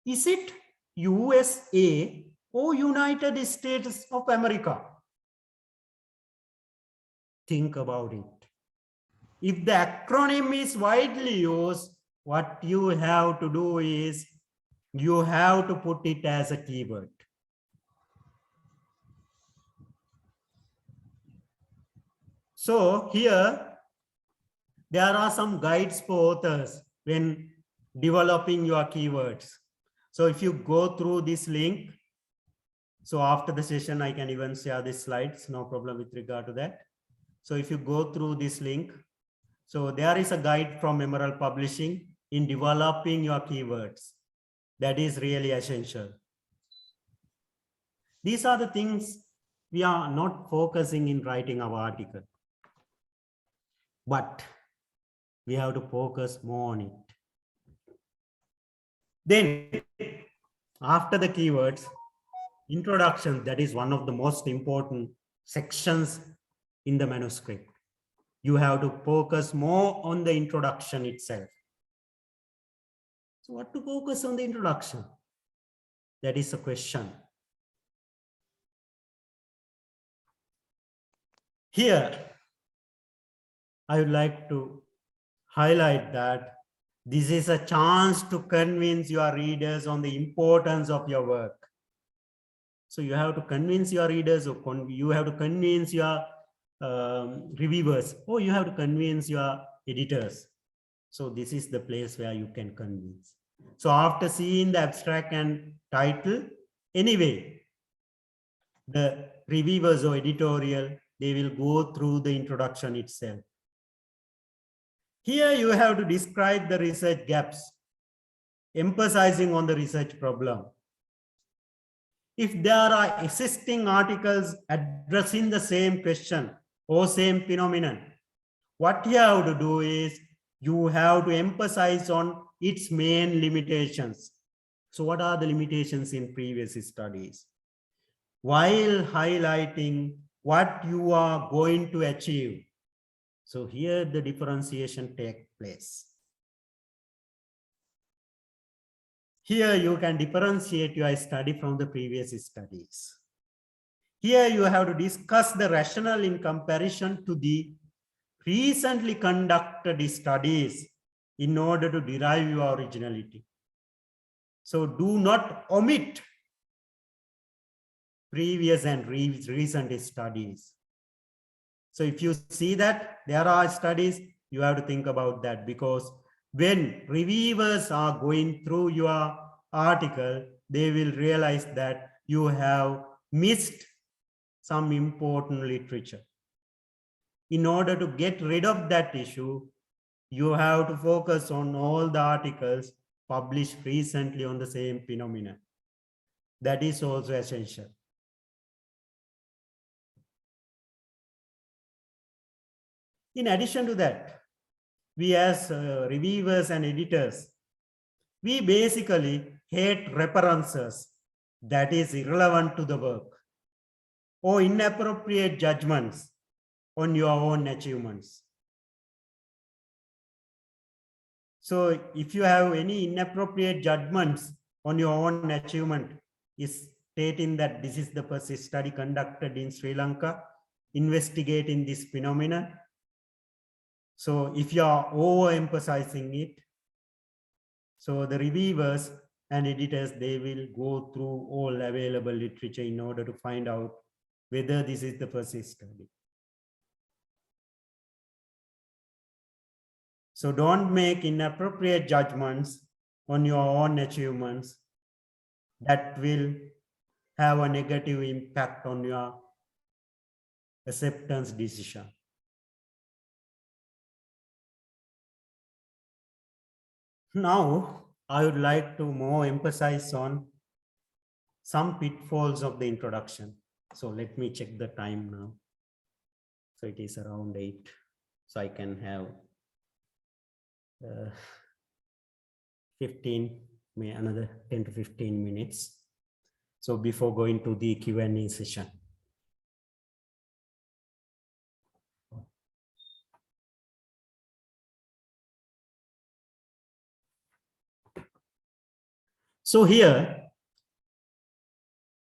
Is it USA or United States of America? Think about it. If the acronym is widely used, what you have to do is you have to put it as a keyword. So here, there are some guides for authors when developing your keywords. So if you go through this link, so after the session, I can even share these slides, no problem with regard to that. So if you go through this link, so there is a guide from Emerald Publishing in developing your keywords. That is really essential. These are the things we are not focusing in writing our article, but we have to focus more on it. Then after the keywords, introduction, that is one of the most important sections in the manuscript. You have to focus more on the introduction itself. So what to focus on the introduction? That is a question. Here, I would like to highlight that this is a chance to convince your readers on the importance of your work. So you have to convince your readers, or you have to convince your reviewers, or you have to convince your editors. So this is the place where you can convince. So after seeing the abstract and title, anyway, the reviewers or editorial, they will go through the introduction itself. Here you have to describe the research gaps, emphasizing on the research problem. If there are existing articles addressing the same question or same phenomenon, what you have to do is you have to emphasize on its main limitations. So what are the limitations in previous studies? While highlighting what you are going to achieve. So here the differentiation takes place. Here you can differentiate your study from the previous studies. Here you have to discuss the rationale in comparison to the recently conducted studies in order to derive your originality. So do not omit previous and recent studies. So if you see that there are studies, you have to think about that, because when reviewers are going through your article, they will realize that you have missed some important literature. In order to get rid of that issue, you have to focus on all the articles published recently on the same phenomenon. That is also essential. In addition to that, we as reviewers and editors, we basically hate references that is irrelevant to the work or inappropriate judgments on your own achievements. So if you have any inappropriate judgments on your own achievement, is stating that this is the first study conducted in Sri Lanka, investigating this phenomenon. So if you are overemphasizing it, so the reviewers and editors, they will go through all available literature in order to find out whether this is the first study. So don't make inappropriate judgments on your own achievements that will have a negative impact on your acceptance decision. Now, I would like to more emphasize on some pitfalls of the introduction. So let me check the time now. So it is around 8. So I can have another 10 to 15 minutes. So before going to the Q&A session. So here,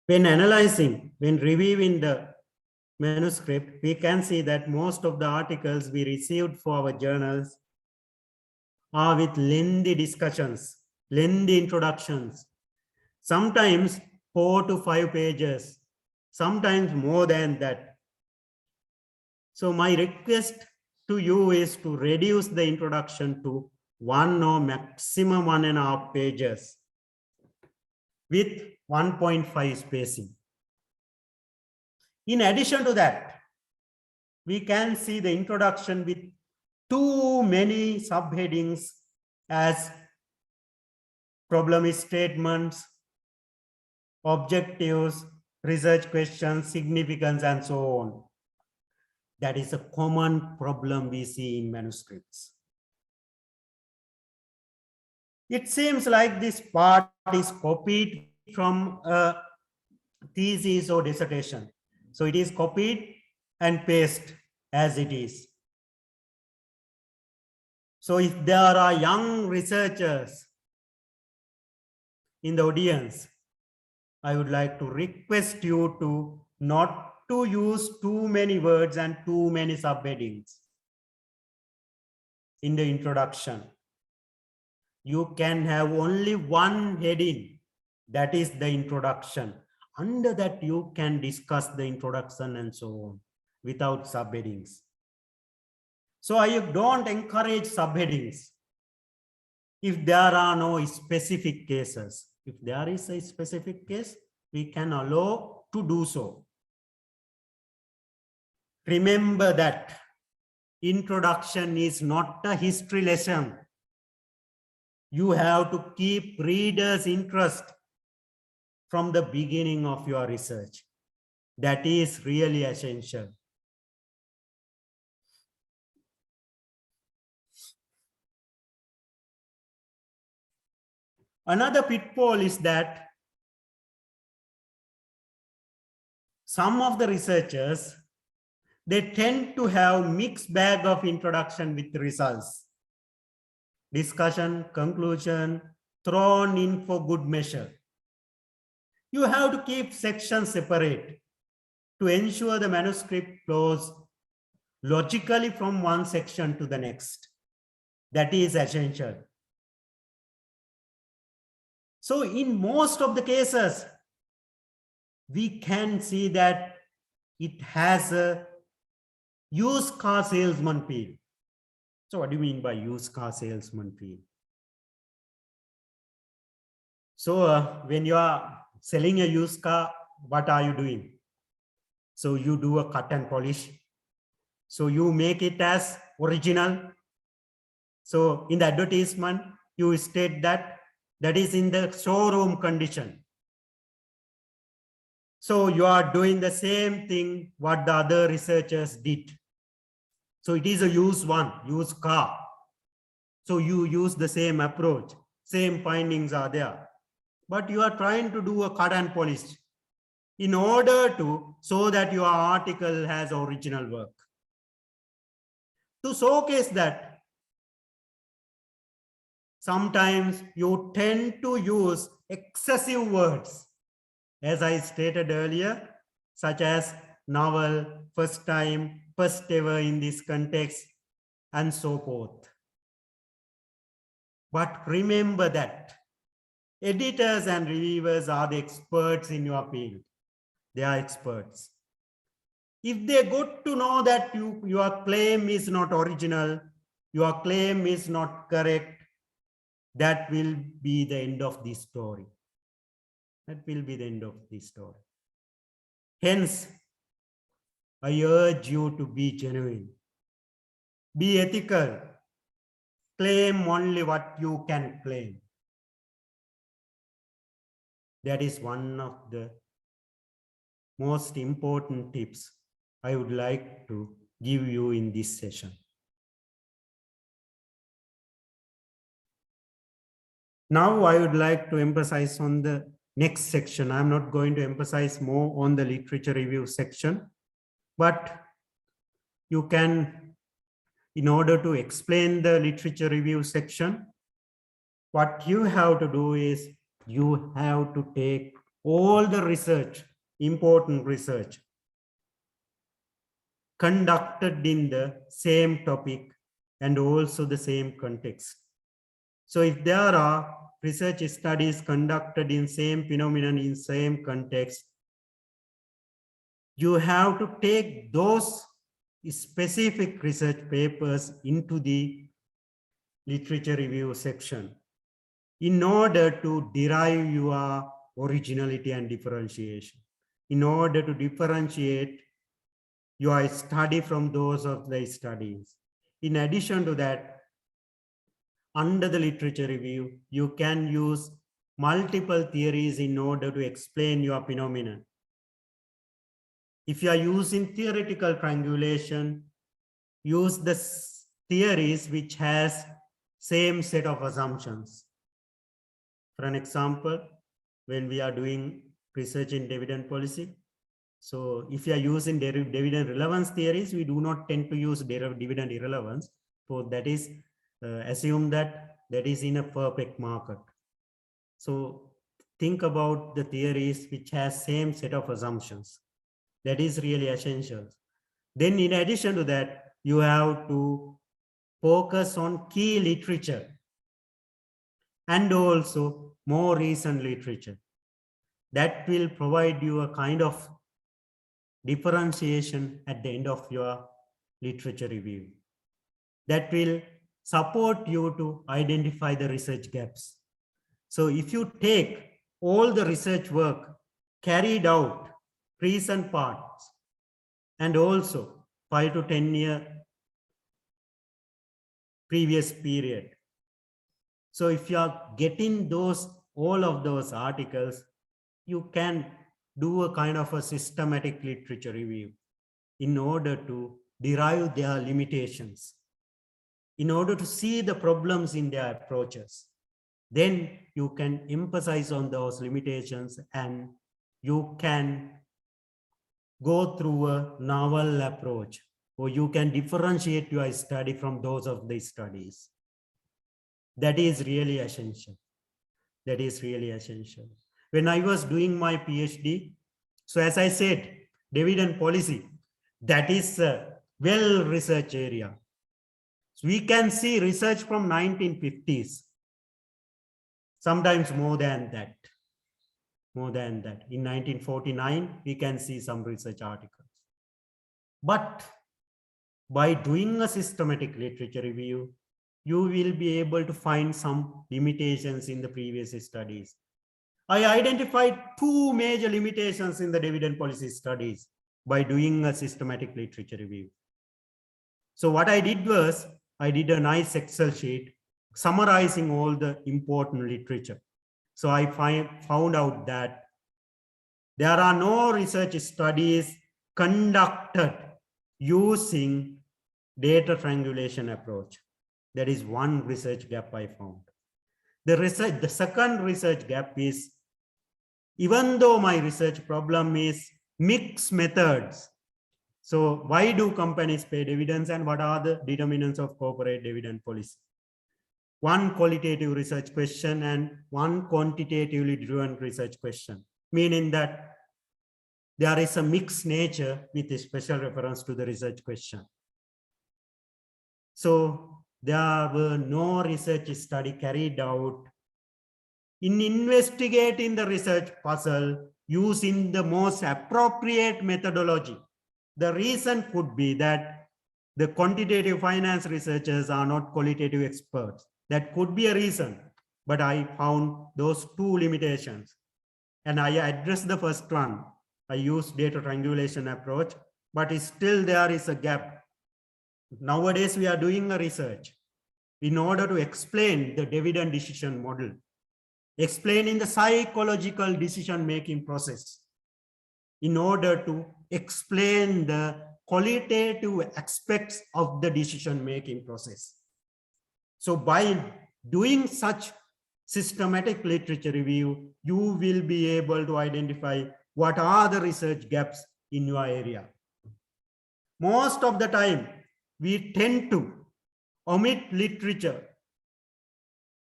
when analyzing, when reviewing the manuscript, we can see that most of the articles we received for our journals are with lengthy discussions, lengthy introductions, sometimes 4 to 5 pages, sometimes more than that. So my request to you is to reduce the introduction to 1 or maximum 1.5 pages with 1.5 spacing. In addition to that, we can see the introduction with too many subheadings as problem statements, objectives, research questions, significance, and so on. That is a common problem we see in manuscripts. It seems like this part is copied from a thesis or dissertation. So it is copied and pasted as it is. So if there are young researchers in the audience, I would like to request you to not to use too many words and too many subheadings in the introduction. You can have only one heading, that is the introduction. Under that, you can discuss the introduction and so on without subheadings. So I don't encourage subheadings if there are no specific cases. If there is a specific case, we can allow to do so. Remember that introduction is not a history lesson. You have to keep readers' interest from the beginning of your research. That is really essential. Another pitfall is that some of the researchers, they tend to have mixed bag of introduction with results. Discussion, conclusion, thrown in for good measure. You have to keep sections separate to ensure the manuscript flows logically from one section to the next. That is essential. So in most of the cases, we can see that it has a used car salesman feel. So what do you mean by used car salesman feel? So when you are selling a used car, what are you doing? So you do a cut and polish. So you make it as original. So in the advertisement, you state that that is in the showroom condition. So you are doing the same thing what the other researchers did. So it is a used car. So you use the same approach, same findings are there. But you are trying to do a cut and polish in order to show that your article has original work. To showcase that, sometimes you tend to use excessive words, as I stated earlier, such as novel, first time, first ever in this context, and so forth. But remember that editors and reviewers are the experts in your field. They are experts. If they got to know that your claim is not original, your claim is not correct, that will be the end of the story. That will be the end of the story. Hence, I urge you to be genuine, be ethical, claim only what you can claim. That is one of the most important tips I would like to give you in this session. Now I would like to emphasize on the next section. I'm not going to emphasize more on the literature review section, but you can, in order to explain the literature review section, what you have to do is you have to take all the research, important research, conducted in the same topic and also the same context. So if there are research studies conducted in same phenomenon in same context, you have to take those specific research papers into the literature review section in order to derive your originality and differentiation, in order to differentiate your study from those of the studies. In addition to that, under the literature review, you can use multiple theories in order to explain your phenomenon. If you are using theoretical triangulation, use the theories which has same set of assumptions. For an example, when we are doing research in dividend policy, so if you are using dividend relevance theories, we do not tend to use dividend irrelevance. So that is assume that is in a perfect market. So think about the theories which has same set of assumptions. That is really essential. Then in addition to that, you have to focus on key literature and also more recent literature. That will provide you a kind of differentiation at the end of your literature review. That will support you to identify the research gaps. So if you take all the research work carried out, recent parts, and also 5 to 10 year previous period. So if you are getting all of those articles, you can do a kind of a systematic literature review in order to derive their limitations, in order to see the problems in their approaches. Then you can emphasize on those limitations and you can go through a novel approach, or you can differentiate your study from those of the studies. That is really essential. That is really essential. When I was doing my PhD, so as I said, dividend policy, that is a well-researched area. So we can see research from 1950s, sometimes more than that. More than that. In 1949, we can see some research articles. But by doing a systematic literature review, you will be able to find some limitations in the previous studies. I identified 2 major limitations in the dividend policy studies by doing a systematic literature review. So what I did was, I did a nice Excel sheet summarizing all the important literature. So I found out that there are no research studies conducted using data triangulation approach. That is one research gap I found. The second research gap is, even though my research problem is mixed methods. So why do companies pay dividends and what are the determinants of corporate dividend policy? One qualitative research question and one quantitatively driven research question, meaning that there is a mixed nature with a special reference to the research question. So there were no research study carried out in investigating the research puzzle using the most appropriate methodology. The reason could be that the quantitative finance researchers are not qualitative experts. That could be a reason, but I found those 2 limitations and I addressed the first one. I used data triangulation approach, but still there is a gap. Nowadays we are doing a research in order to explain the dividend decision model, explaining the psychological decision-making process, in order to explain the qualitative aspects of the decision-making process. So by doing such systematic literature review, you will be able to identify what are the research gaps in your area. Most of the time, we tend to omit literature,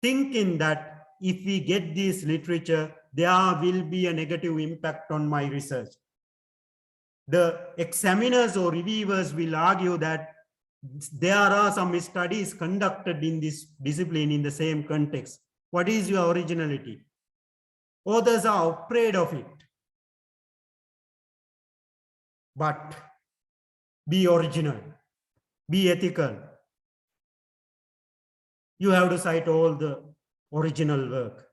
thinking that if we get this literature, there will be a negative impact on my research. The examiners or reviewers will argue that there are some studies conducted in this discipline in the same context. What is your originality? Authors are afraid of it. But be original, be ethical. You have to cite all the original work.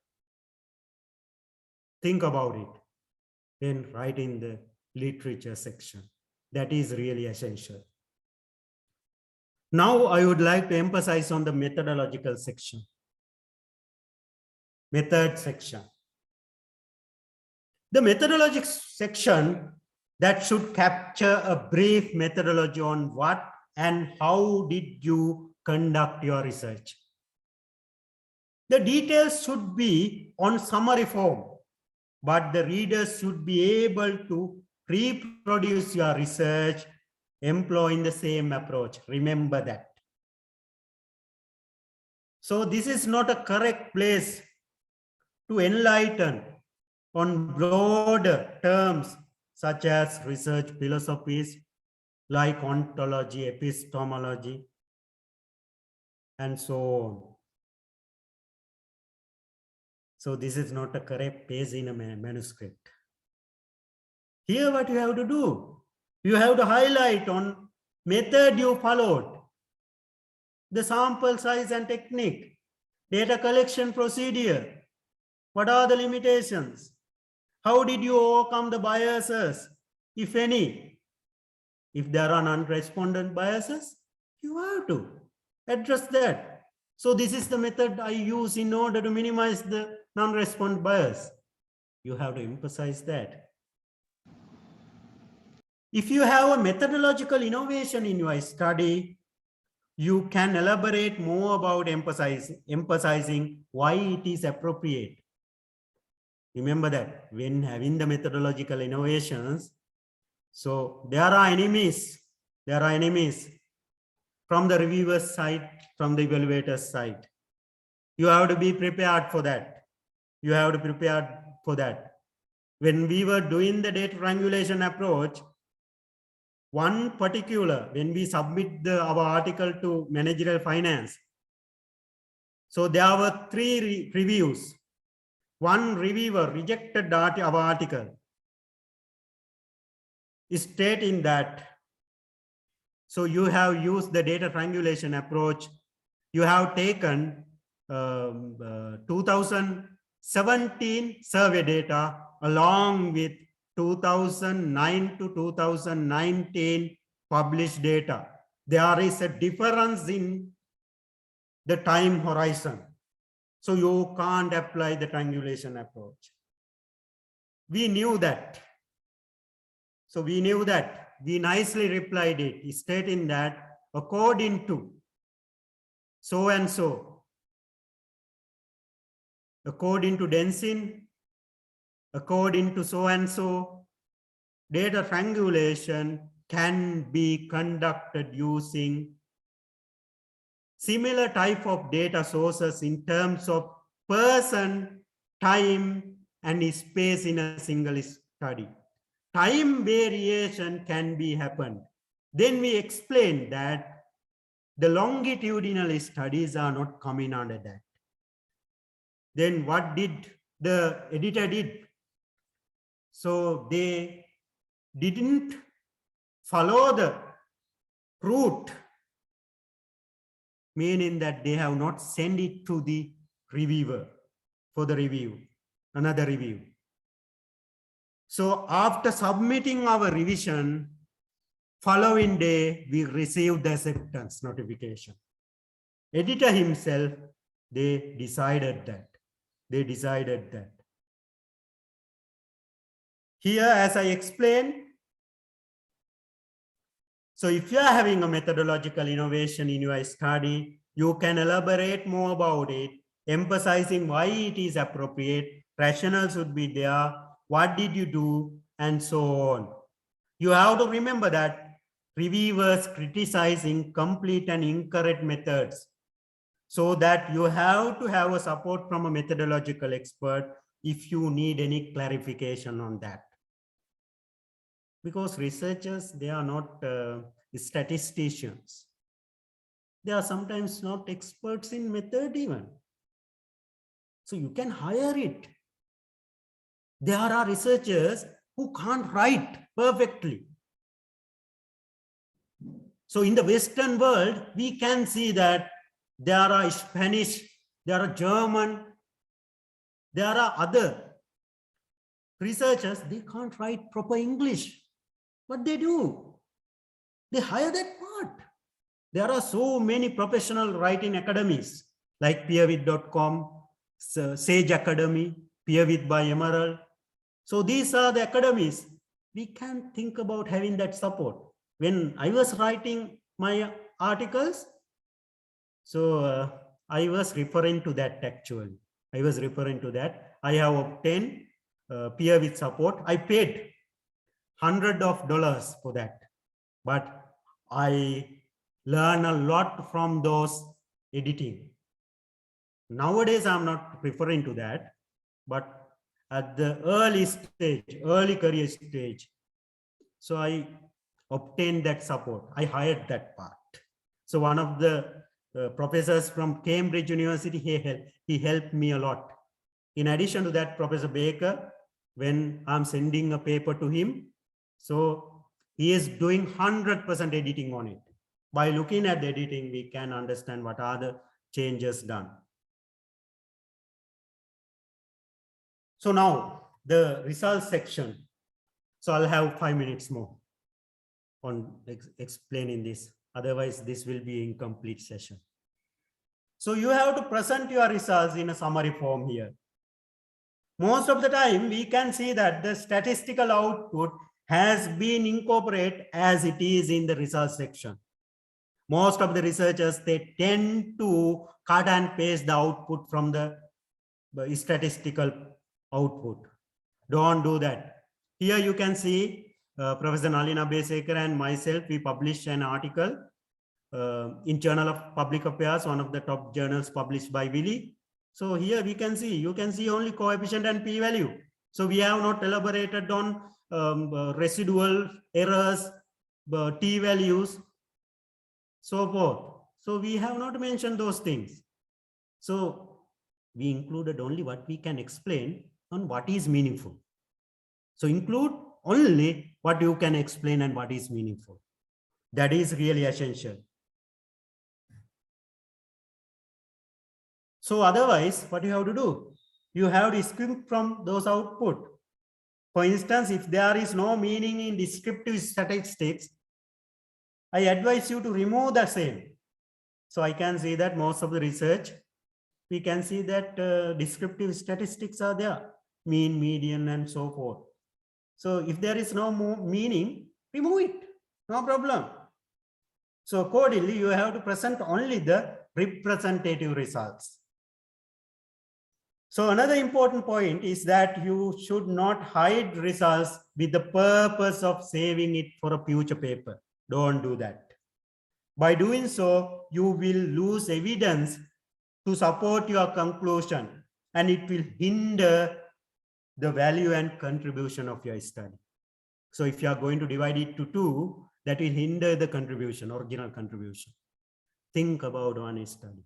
Think about it, then write in the literature section. That is really essential. Now I would like to emphasize on the methodological section. Method section. The methodological section that should capture a brief methodology on what and how did you conduct your research. The details should be on summary form, but the readers should be able to reproduce your research employing the same approach. Remember that. So this is not a correct place to enlighten on broader terms such as research philosophies like ontology, epistemology, and so on. So this is not a correct page in a manuscript. Here what you have to do, you have to highlight on method you followed, the sample size and technique, data collection procedure, what are the limitations, how did you overcome the biases, if any. If there are non-respondent biases, you have to address that. So this is the method I use in order to minimize the non-respondent bias. You have to emphasize that. If you have a methodological innovation in your study, you can elaborate more about emphasizing why it is appropriate. Remember that when having the methodological innovations, so there are enemies from the reviewer's side, from the evaluator's side. You have to be prepared for that. You have to prepare for that. When we were doing the data triangulation approach, one particular, when we submit our article to managerial finance, so there were 3 reviews. One reviewer rejected our article, stating that, so you have used the data triangulation approach, you have taken 2017 survey data along with 2009 to 2019 published data. There is a difference in the time horizon. So you can't apply the triangulation approach. We knew that. So we knew that. We nicely replied it, stating that according to so and so, according to Densin, according to so and so, data triangulation can be conducted using similar type of data sources in terms of person, time, and space in a single study. Time variation can be happened. Then we explained that the longitudinal studies are not coming under that. Then what did the editor did? So they didn't follow the route, meaning that they have not sent it to the reviewer for the review, another review. So after submitting our revision, following day, we received the acceptance notification. Editor himself, they decided that. Here, as I explained, so if you are having a methodological innovation in your study, you can elaborate more about it, emphasizing why it is appropriate, rationale should be there, what did you do, and so on. You have to remember that reviewers criticize incomplete and incorrect methods, so that you have to have a support from a methodological expert if you need any clarification on that. Because researchers, they are not statisticians. They are sometimes not experts in method even. So you can hire it. There are researchers who can't write perfectly. So in the Western world, we can see that there are Spanish, there are German, there are other researchers, they can't write proper English. What they do? They hire that part. There are so many professional writing academies like peerwith.com, Sage Academy, Peerwith by Emerald. So these are the academies. We can think about having that support. When I was writing my articles, so I was referring to that actually. I was referring to that. I have obtained Peerwith support. I paid $100 for that, but I learn a lot from those editing. Nowadays, I'm not referring to that, but at the early stage, early career stage, so I obtained that support. I hired that part. So one of the professors from Cambridge University, he helped me a lot. In addition to that, Professor Baker, when I'm sending a paper to him, so he is doing 100% editing on it. By looking at the editing, we can understand what are the changes done. So now the results section. So I'll have 5 minutes more on explaining this. Otherwise, this will be an incomplete session. So you have to present your results in a summary form here. Most of the time, we can see that the statistical output has been incorporated as it is in the results section. Most of the researchers, they tend to cut and paste the output from the statistical output. Don't do that. Here you can see Professor Nalina Besekar and myself, we published an article in Journal of Public Affairs, one of the top journals published by Wiley. So here we can see, you can see only coefficient and p-value. So we have not elaborated on residual errors, t-values, so forth. So we have not mentioned those things. So we included only what we can explain on what is meaningful. So include only what you can explain and what is meaningful. That is really essential. So otherwise, what you have to do? You have to skim from those output. For instance, if there is no meaning in descriptive statistics, I advise you to remove the same. So I can see that most of the research, we can see that descriptive statistics are there, mean, median, and so forth. So if there is no more meaning, remove it, no problem. So accordingly, you have to present only the representative results. So another important point is that you should not hide results with the purpose of saving it for a future paper. Don't do that. By doing so, you will lose evidence to support your conclusion, and it will hinder the value and contribution of your study. So if you are going to divide it to 2, that will hinder the contribution, original contribution. Think about one study,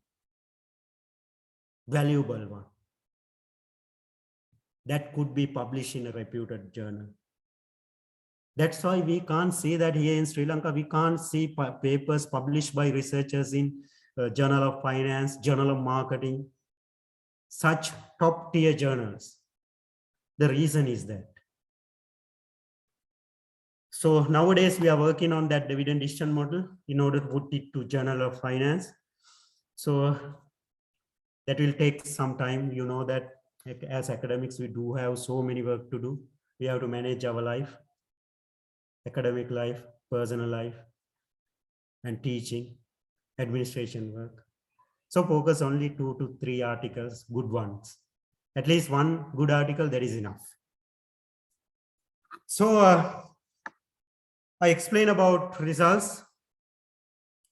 valuable one, that could be published in a reputed journal. That's why we can't see that here in Sri Lanka, we can't see papers published by researchers in Journal of Finance, Journal of Marketing, such top tier journals. The reason is that. So nowadays we are working on that dividend decision model in order to put it to Journal of Finance. So that will take some time. You know that as academics, we do have so many work to do. We have to manage our life, academic life, personal life, and teaching, administration work. So focus only 2 to 3 articles, good ones. At least one good article, that is enough. So I explain about results.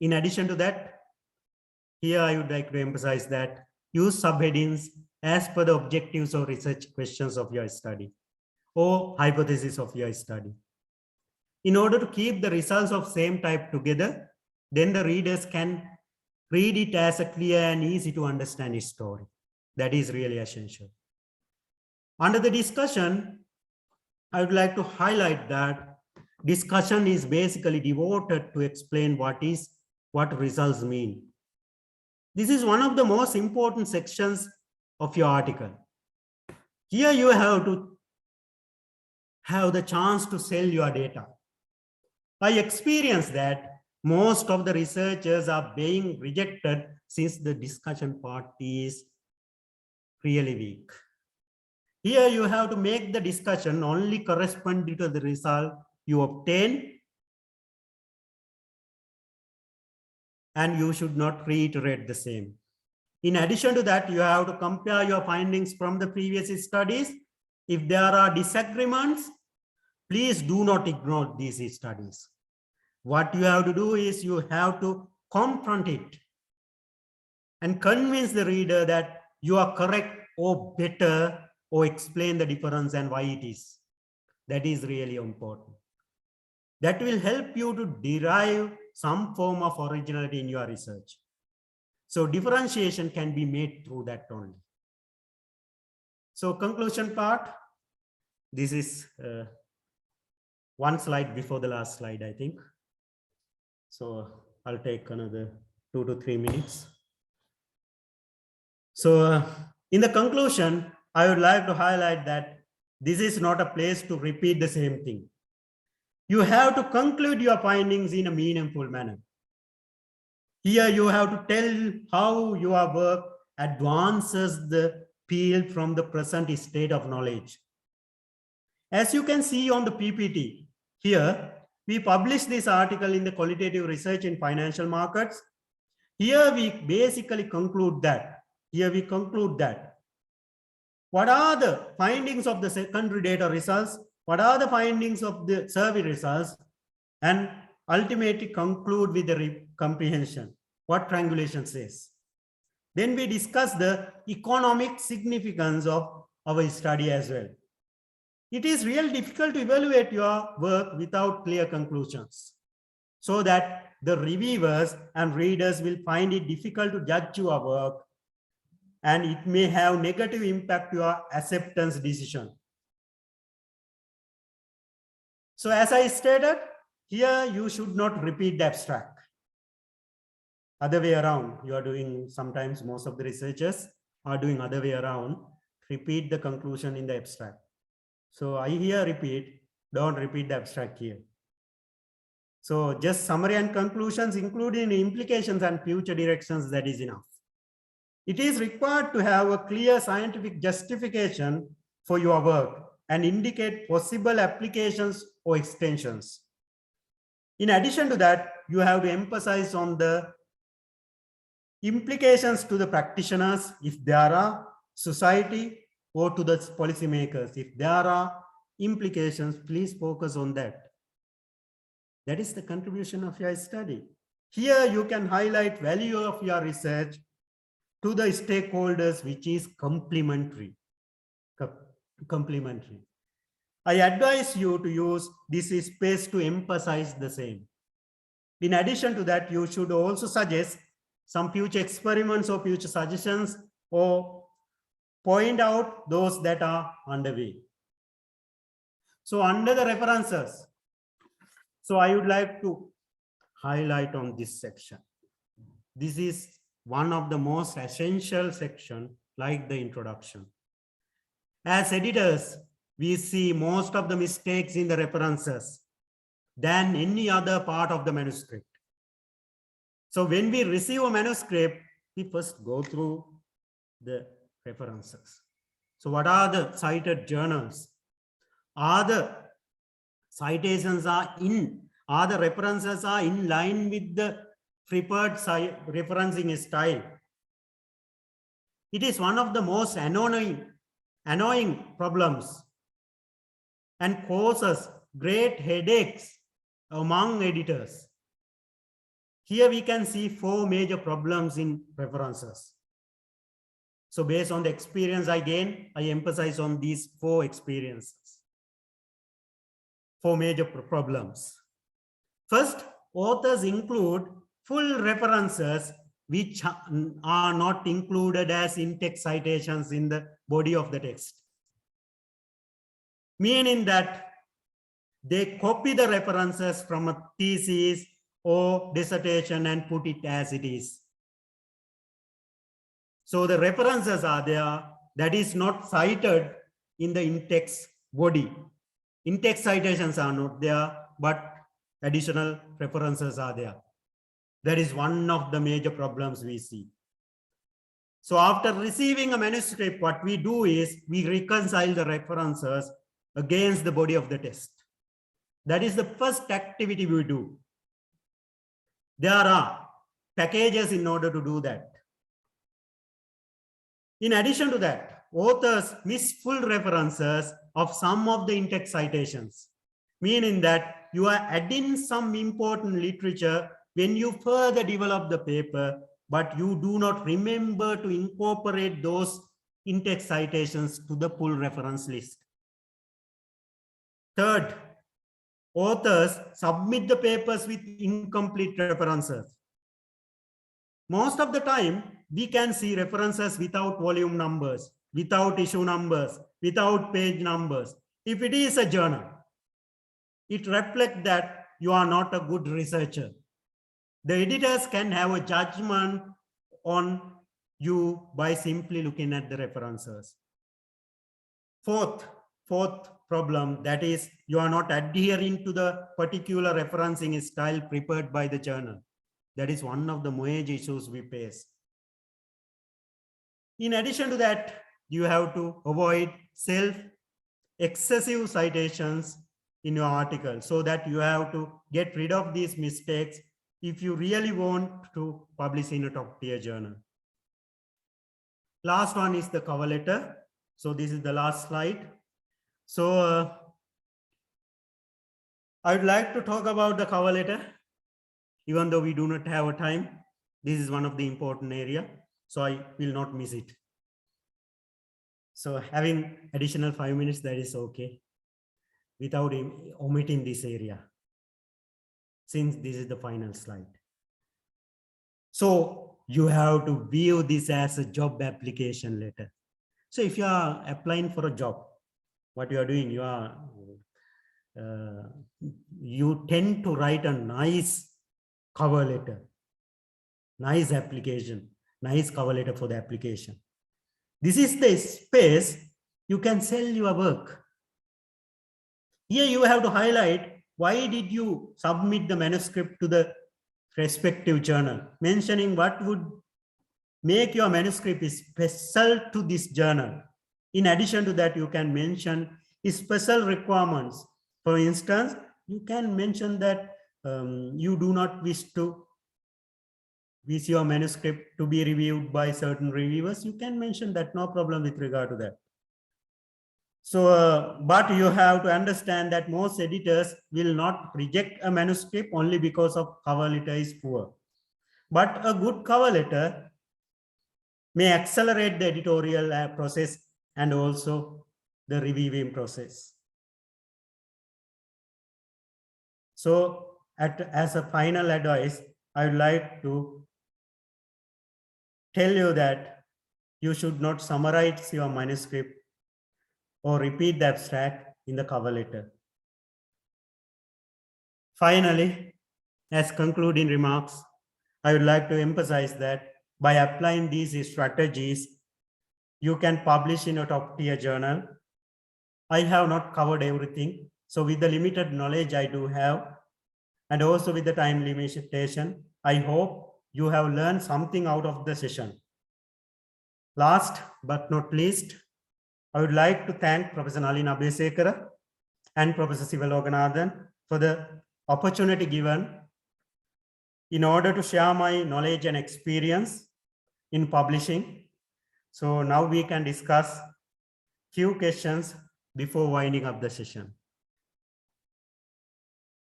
In addition to that, here I would like to emphasize that use subheadings as per the objectives or research questions of your study or hypothesis of your study. In order to keep the results of same type together, then the readers can read it as a clear and easy to understand story. That is really essential. Under the discussion, I would like to highlight that discussion is basically devoted to explain what results mean. This is one of the most important sections of your article. Here you have to have the chance to sell your data. I experienced that most of the researchers are being rejected since the discussion part is really weak. Here you have to make the discussion only corresponding to the result you obtain, and you should not reiterate the same. In addition to that, you have to compare your findings from the previous studies. If there are disagreements, please do not ignore these studies. What you have to do is you have to confront it and convince the reader that you are correct or better, or explain the difference and why it is. That is really important. That will help you to derive some form of originality in your research. So differentiation can be made through that only. So conclusion part, this is one slide before the last slide, I think. So I'll take another 2 to 3 minutes. So in the conclusion, I would like to highlight that this is not a place to repeat the same thing. You have to conclude your findings in a meaningful manner. Here you have to tell how your work advances the field from the present state of knowledge. As you can see on the PPT, here we published this article in the Qualitative Research in Financial Markets. Here we basically conclude that. What are the findings of the secondary data results? What are the findings of the survey results? And ultimately conclude with the comprehension, what triangulation says. Then we discuss the economic significance of our study as well. It is really difficult to evaluate your work without clear conclusions, so that the reviewers and readers will find it difficult to judge your work, and it may have negative impact to your acceptance decision. So as I stated, here you should not repeat the abstract. Other way around, you are doing, sometimes most of the researchers are doing other way around, repeat the conclusion in the abstract. So I here repeat, don't repeat the abstract here. So just summary and conclusions, including implications and future directions, that is enough. It is required to have a clear scientific justification for your work and indicate possible applications or extensions. In addition to that, you have to emphasize on the implications to the practitioners, if there are, society, or to the policymakers. If there are implications, please focus on that. That is the contribution of your study. Here you can highlight value of your research to the stakeholders, which is complementary. I advise you to use this space to emphasize the same. In addition to that, you should also suggest some future experiments or future suggestions, or point out those that are underway. So under the references, so I would like to highlight on this section. This is one of the most essential section, like the introduction. As editors, we see most of the mistakes in the references than any other part of the manuscript. So when we receive a manuscript, we first go through the references. So what are the cited journals? Are the citations are the references are in line with the preferred referencing style? It is one of the most annoying problems and causes great headaches among editors. Here we can see 4 major problems in references. So based on the experience I gained, I emphasize on these 4 experiences. 4 major problems. First, authors include full references which are not included as in-text citations in the body of the text. Meaning that they copy the references from a thesis or dissertation and put it as it is. So the references are there that is not cited in the in-text body. In-text citations are not there, but additional references are there. That is one of the major problems we see. So after receiving a manuscript, what we do is we reconcile the references against the body of the text. That is the first activity we do. There are packages in order to do that. In addition to that, authors miss full references of some of the in-text citations, meaning that you are adding some important literature when you further develop the paper, but you do not remember to incorporate those in-text citations to the full reference list. Third, authors submit the papers with incomplete references. Most of the time, we can see references without volume numbers, without issue numbers, without page numbers. If it is a journal, it reflects that you are not a good researcher. The editors can have a judgment on you by simply looking at the references. Fourth problem, that is, you are not adhering to the particular referencing style prepared by the journal. That is one of the major issues we face. In addition to that, you have to avoid excessive citations in your article, so that you have to get rid of these mistakes if you really want to publish in a top-tier journal. Last one is the cover letter. So this is the last slide. So I would like to talk about the cover letter, even though we do not have a time. This is one of the important area, so I will not miss it. So having additional 5 minutes, that is okay, without omitting this area, since this is the final slide. So you have to view this as a job application letter. So if you are applying for a job, what you are doing, you tend to write a nice cover letter, nice application, nice cover letter for the application. This is the space you can sell your work. Here you have to highlight why did you submit the manuscript to the respective journal, mentioning what would make your manuscript special to this journal. In addition to that, you can mention special requirements. For instance, you can mention that you do not wish your manuscript to be reviewed by certain reviewers. You can mention that, no problem with regard to that. So, but you have to understand that most editors will not reject a manuscript only because of cover letter is poor. But a good cover letter may accelerate the editorial process and also the reviewing process. So, as a final advice, I would like to tell you that you should not summarize your manuscript or repeat the abstract in the cover letter. Finally, as concluding remarks, I would like to emphasize that by applying these strategies, you can publish in a top-tier journal. I have not covered everything. So with the limited knowledge I do have, and also with the time limitation, I hope you have learned something out of the session. Last but not least, I would like to thank Professor Nalin Abhisekara and Professor Sivaloganathan for the opportunity given in order to share my knowledge and experience in publishing. So now we can discuss few questions before winding up the session.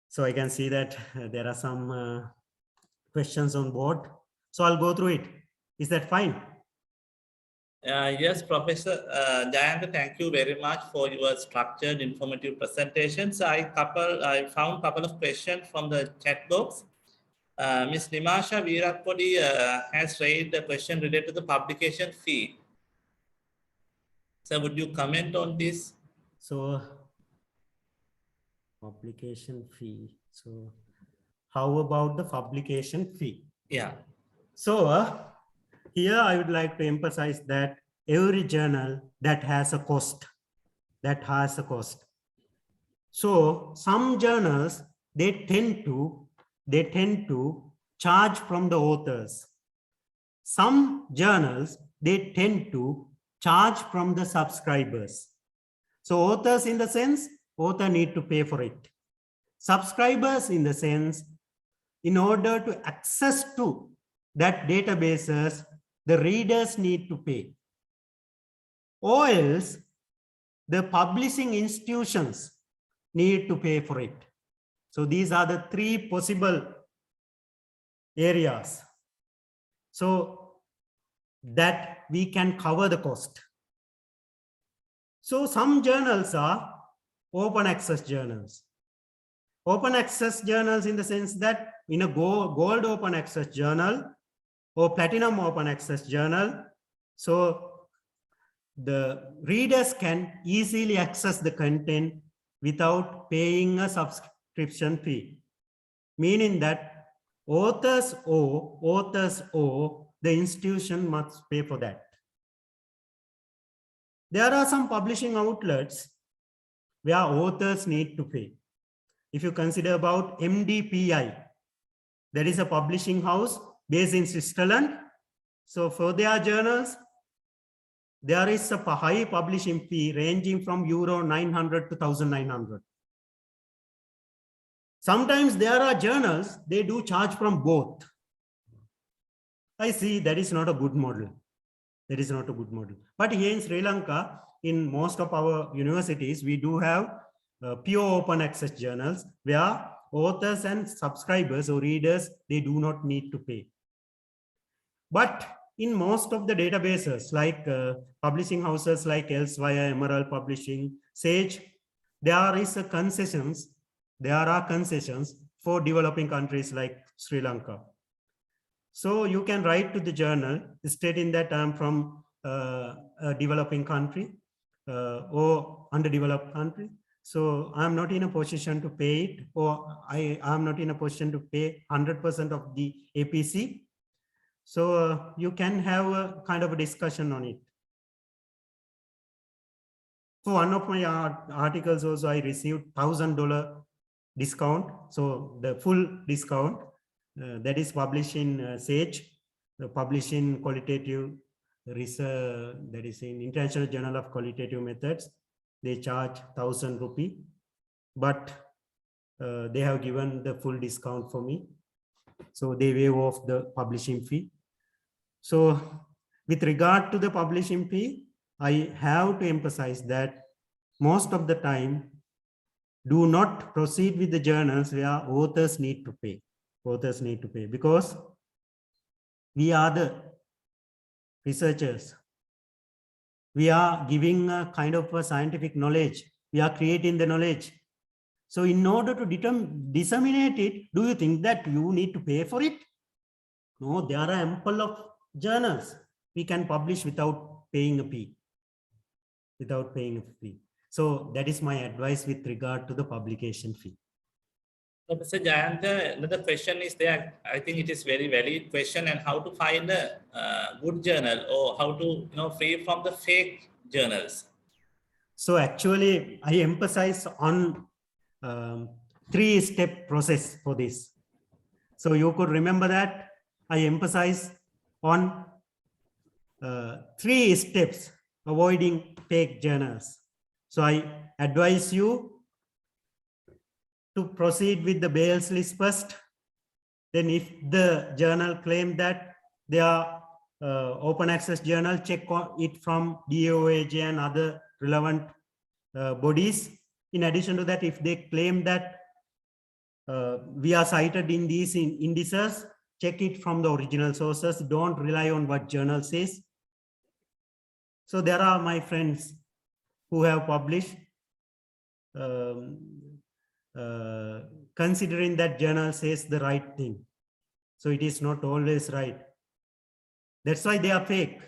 So I can see that there are some questions on board. So I'll go through it. Is that fine? Yes, Professor Jayanta, thank you very much for your structured, informative presentations. I found a couple of questions from the chat box. Ms. Nimasha Veerappodi has raised a question related to the publication fee. So would you comment on this? So publication fee. So how about the publication fee? Yeah. So here I would like to emphasize that every journal that has a cost, So some journals, they tend to charge from the authors. Some journals, they tend to charge from the subscribers. So authors in the sense, author need to pay for it. Subscribers in the sense, in order to access to that databases, the readers need to pay. Or else, the publishing institutions need to pay for it. So these are the three possible areas. So that we can cover the cost. So some journals are open access journals. Open access journals in the sense that in a gold open access journal or platinum open access journal, so the readers can easily access the content without paying a subscription fee, meaning that authors owe, the institution must pay for that. There are some publishing outlets where authors need to pay. If you consider about MDPI, there is a publishing house based in Switzerland. So for their journals, there is a high publishing fee ranging from euro 900 to 1,900. Sometimes there are journals, they do charge from both. I see that is not a good model. That is not a good model. But here in Sri Lanka, in most of our universities, we do have pure open access journals where authors and subscribers or readers, they do not need to pay. But in most of the databases, like publishing houses like Elsevier, Emerald Publishing, Sage, there are concessions for developing countries like Sri Lanka. So you can write to the journal stating that I'm from a developing country or underdeveloped country. So I'm not in a position to pay it, or I'm not in a position to pay 100% of the APC. So you can have a kind of a discussion on it. For one of my articles also, I received $1,000 discount. So the full discount that is published in Sage, published in qualitative research, that is in International Journal of Qualitative Methods. They charge 1,000 rupee, but they have given the full discount for me. So they waive off the publishing fee. So with regard to the publishing fee, I have to emphasize that most of the time, do not proceed with the journals where authors need to pay. Authors need to pay because we are the researchers. We are giving a kind of a scientific knowledge. We are creating the knowledge. So in order to disseminate it, do you think that you need to pay for it? No, there are ample of journals we can publish without paying a fee. Without paying a fee. So that is my advice with regard to the publication fee. So Mr. Jayanta, another question is there. I think it is very valid question, and how to find a good journal, or how to free from the fake journals. So actually, I emphasize on 3-step process for this. So you could remember that I emphasize on 3 steps avoiding fake journals. So I advise you to proceed with the Bayes list first. Then if the journal claim that they are open access journal, check it from DOAJ and other relevant bodies. In addition to that, if they claim that we are cited in these indices, check it from the original sources. Don't rely on what journal says. So there are my friends who have published considering that journal says the right thing. So it is not always right. That's why they are fake.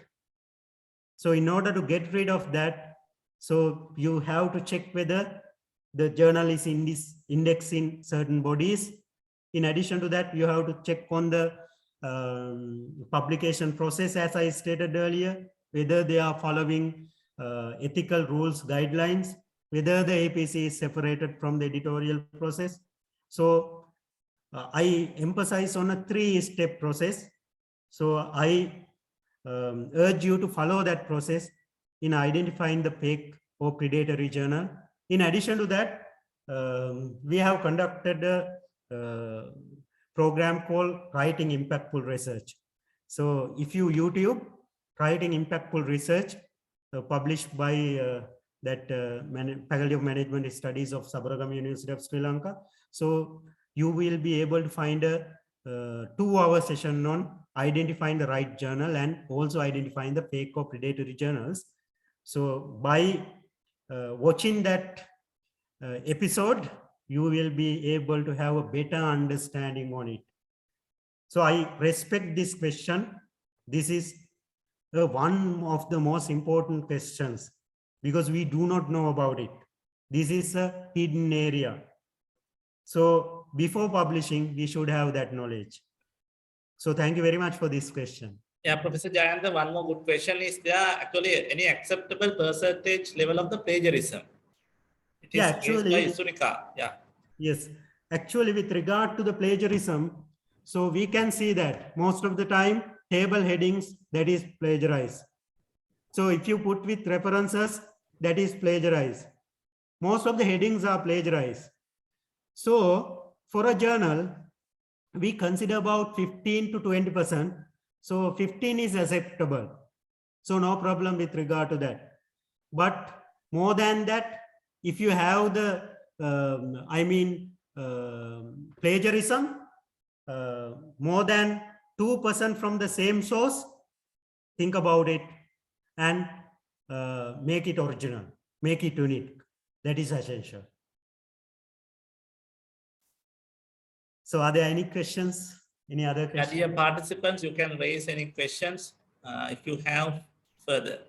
So in order to get rid of that, so you have to check whether the journal is indexed in certain bodies. In addition to that, you have to check on the publication process, as I stated earlier, whether they are following ethical rules, guidelines, whether the APC is separated from the editorial process. So I emphasize on a 3-step process. So I urge you to follow that process in identifying the fake or predatory journal. In addition to that, we have conducted a program called Writing Impactful Research. So if you YouTube Writing Impactful Research, published by that Faculty of Management Studies of Sabaragama University of Sri Lanka. So you will be able to find a 2-hour session on identifying the right journal and also identifying the fake or predatory journals. So by watching that episode, you will be able to have a better understanding on it. So I respect this question. This is one of the most important questions because we do not know about it. This is a hidden area. So before publishing, we should have that knowledge. So thank you very much for this question. Yeah, Professor Jayanta, one more good question. Is there actually any acceptable percentage level of the plagiarism? It is actually, by Sunika. Yeah. Yes, actually with regard to the plagiarism, so we can see that most of the time table headings, that is plagiarized. So if you put with references, that is plagiarized. Most of the headings are plagiarized. So for a journal, we consider about 15 to 20%. So 15 is acceptable. So no problem with regard to that. But more than that, if you have the, plagiarism, more than 2% from the same source, think about it and make it original, make it unique. That is essential. So are there any questions? Any other questions? Dear participants, you can raise any questions if you have further.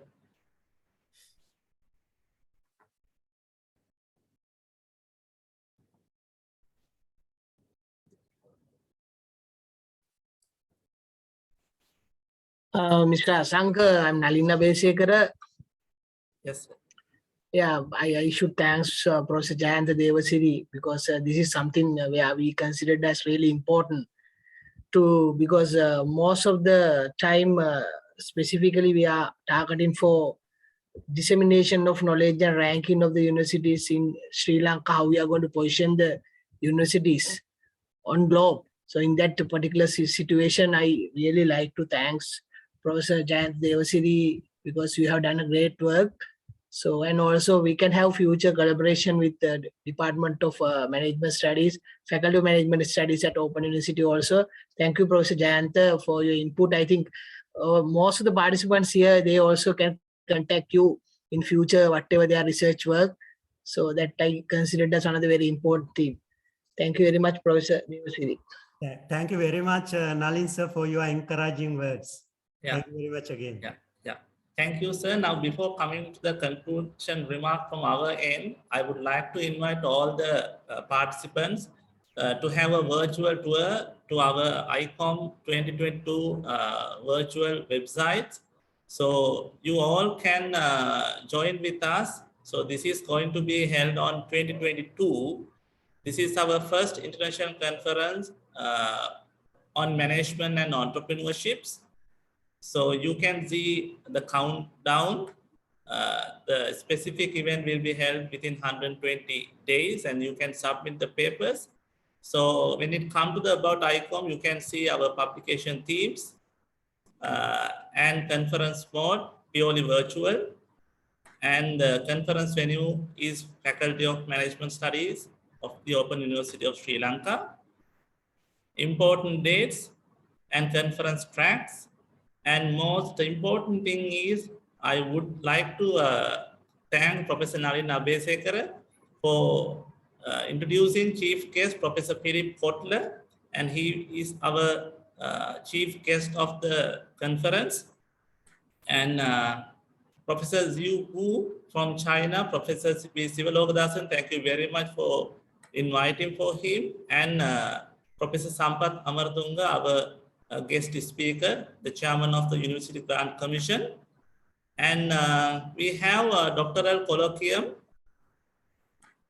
Mr. Asanka, I'm Nalina Besekara. Yes, sir. Yeah, I should thanks Professor Jayanta Devasiri because this is something where we considered as really important because most of the time, specifically we are targeting for dissemination of knowledge and ranking of the universities in Sri Lanka, how we are going to position the universities on globe. So in that particular situation, I really like to thanks Professor Jayanta Devasiri because you have done a great work. So, and also we can have future collaboration with the Department of Management Studies, Faculty of Management Studies at Open University also. Thank you, Professor Jayanta, for your input. I think most of the participants here, they also can contact you in future, whatever their research work. So that I considered as another very important thing. Thank you very much, Professor Devasiri. Thank you very much, Nalin sir, for your encouraging words. Yeah. Thank you very much again. Yeah. Thank you, sir. Now, before coming to the conclusion remark from our end, I would like to invite all the participants to have a virtual tour to our ICOM 2022 virtual website. So you all can join with us. So this is going to be held on 2022. This is our first international conference on management and entrepreneurships. So you can see the countdown. The specific event will be held within 120 days and you can submit the papers. So when it comes to the About ICOM, you can see our publication themes and conference mode, purely virtual. And the conference venue is Faculty of Management Studies of the Open University of Sri Lanka. Important dates and conference tracks. And most important thing is, I would like to thank Professor Nalina Besekara for introducing chief guest, Professor Philip Kotler, and he is our chief guest of the conference, and Professor Zhu Wu from China, Professor V. Sivalogadathan, thank you very much for inviting for him, and Professor Sampath Amartunga, our guest speaker, the chairman of the University Grant Commission. And we have a doctoral colloquium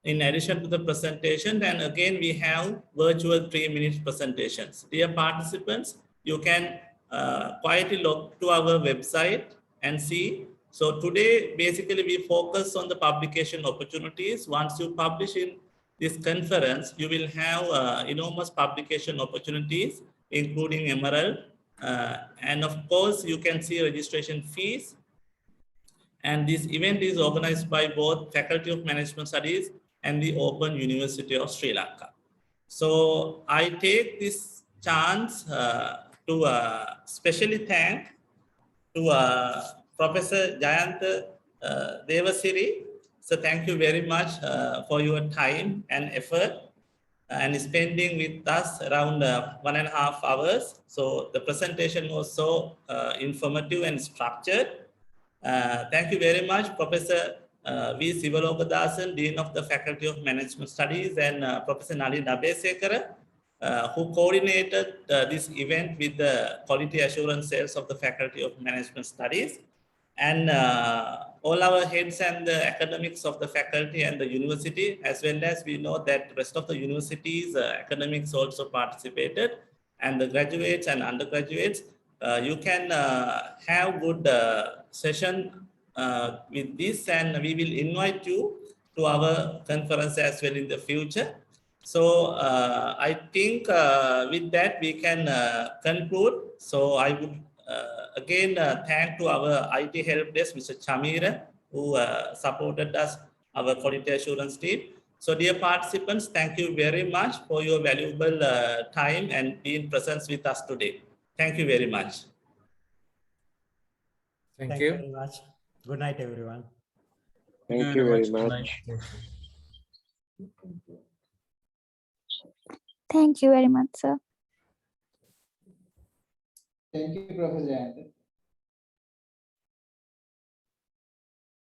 in addition to the presentation, and again we have virtual 3-minute presentations. Dear participants, you can quietly log to our website and see. So today, basically we focus on the publication opportunities. Once you publish in this conference, you will have enormous publication opportunities, including Emerald. And of course, you can see registration fees. And this event is organized by both Faculty of Management Studies and the Open University of Sri Lanka. So I take this chance to specially thank to Professor Jayantha Devasiri. So thank you very much for your time and effort and spending with us around 1.5 hours. So the presentation was so informative and structured. Thank you very much, Professor V. Sivalogadathan, Dean of the Faculty of Management Studies, and Professor Nalin Abesekara, who coordinated this event with the Quality Assurance Cells of the Faculty of Management Studies. And all our heads and the academics of the faculty and the university, as well as we know that the rest of the universities, academics also participated, and the graduates and undergraduates, you can have good session with this, and we will invite you to our conference as well in the future. So I think with that we can conclude. So I would again thank to our IT help desk, Mr. Chamira, who supported us, our quality assurance team. So dear participants, thank you very much for your valuable time and being present with us today. Thank you very much. Thank you very much. Good night, everyone. Thank you very much. Thank you very much, sir. Thank you, Professor Jayantha.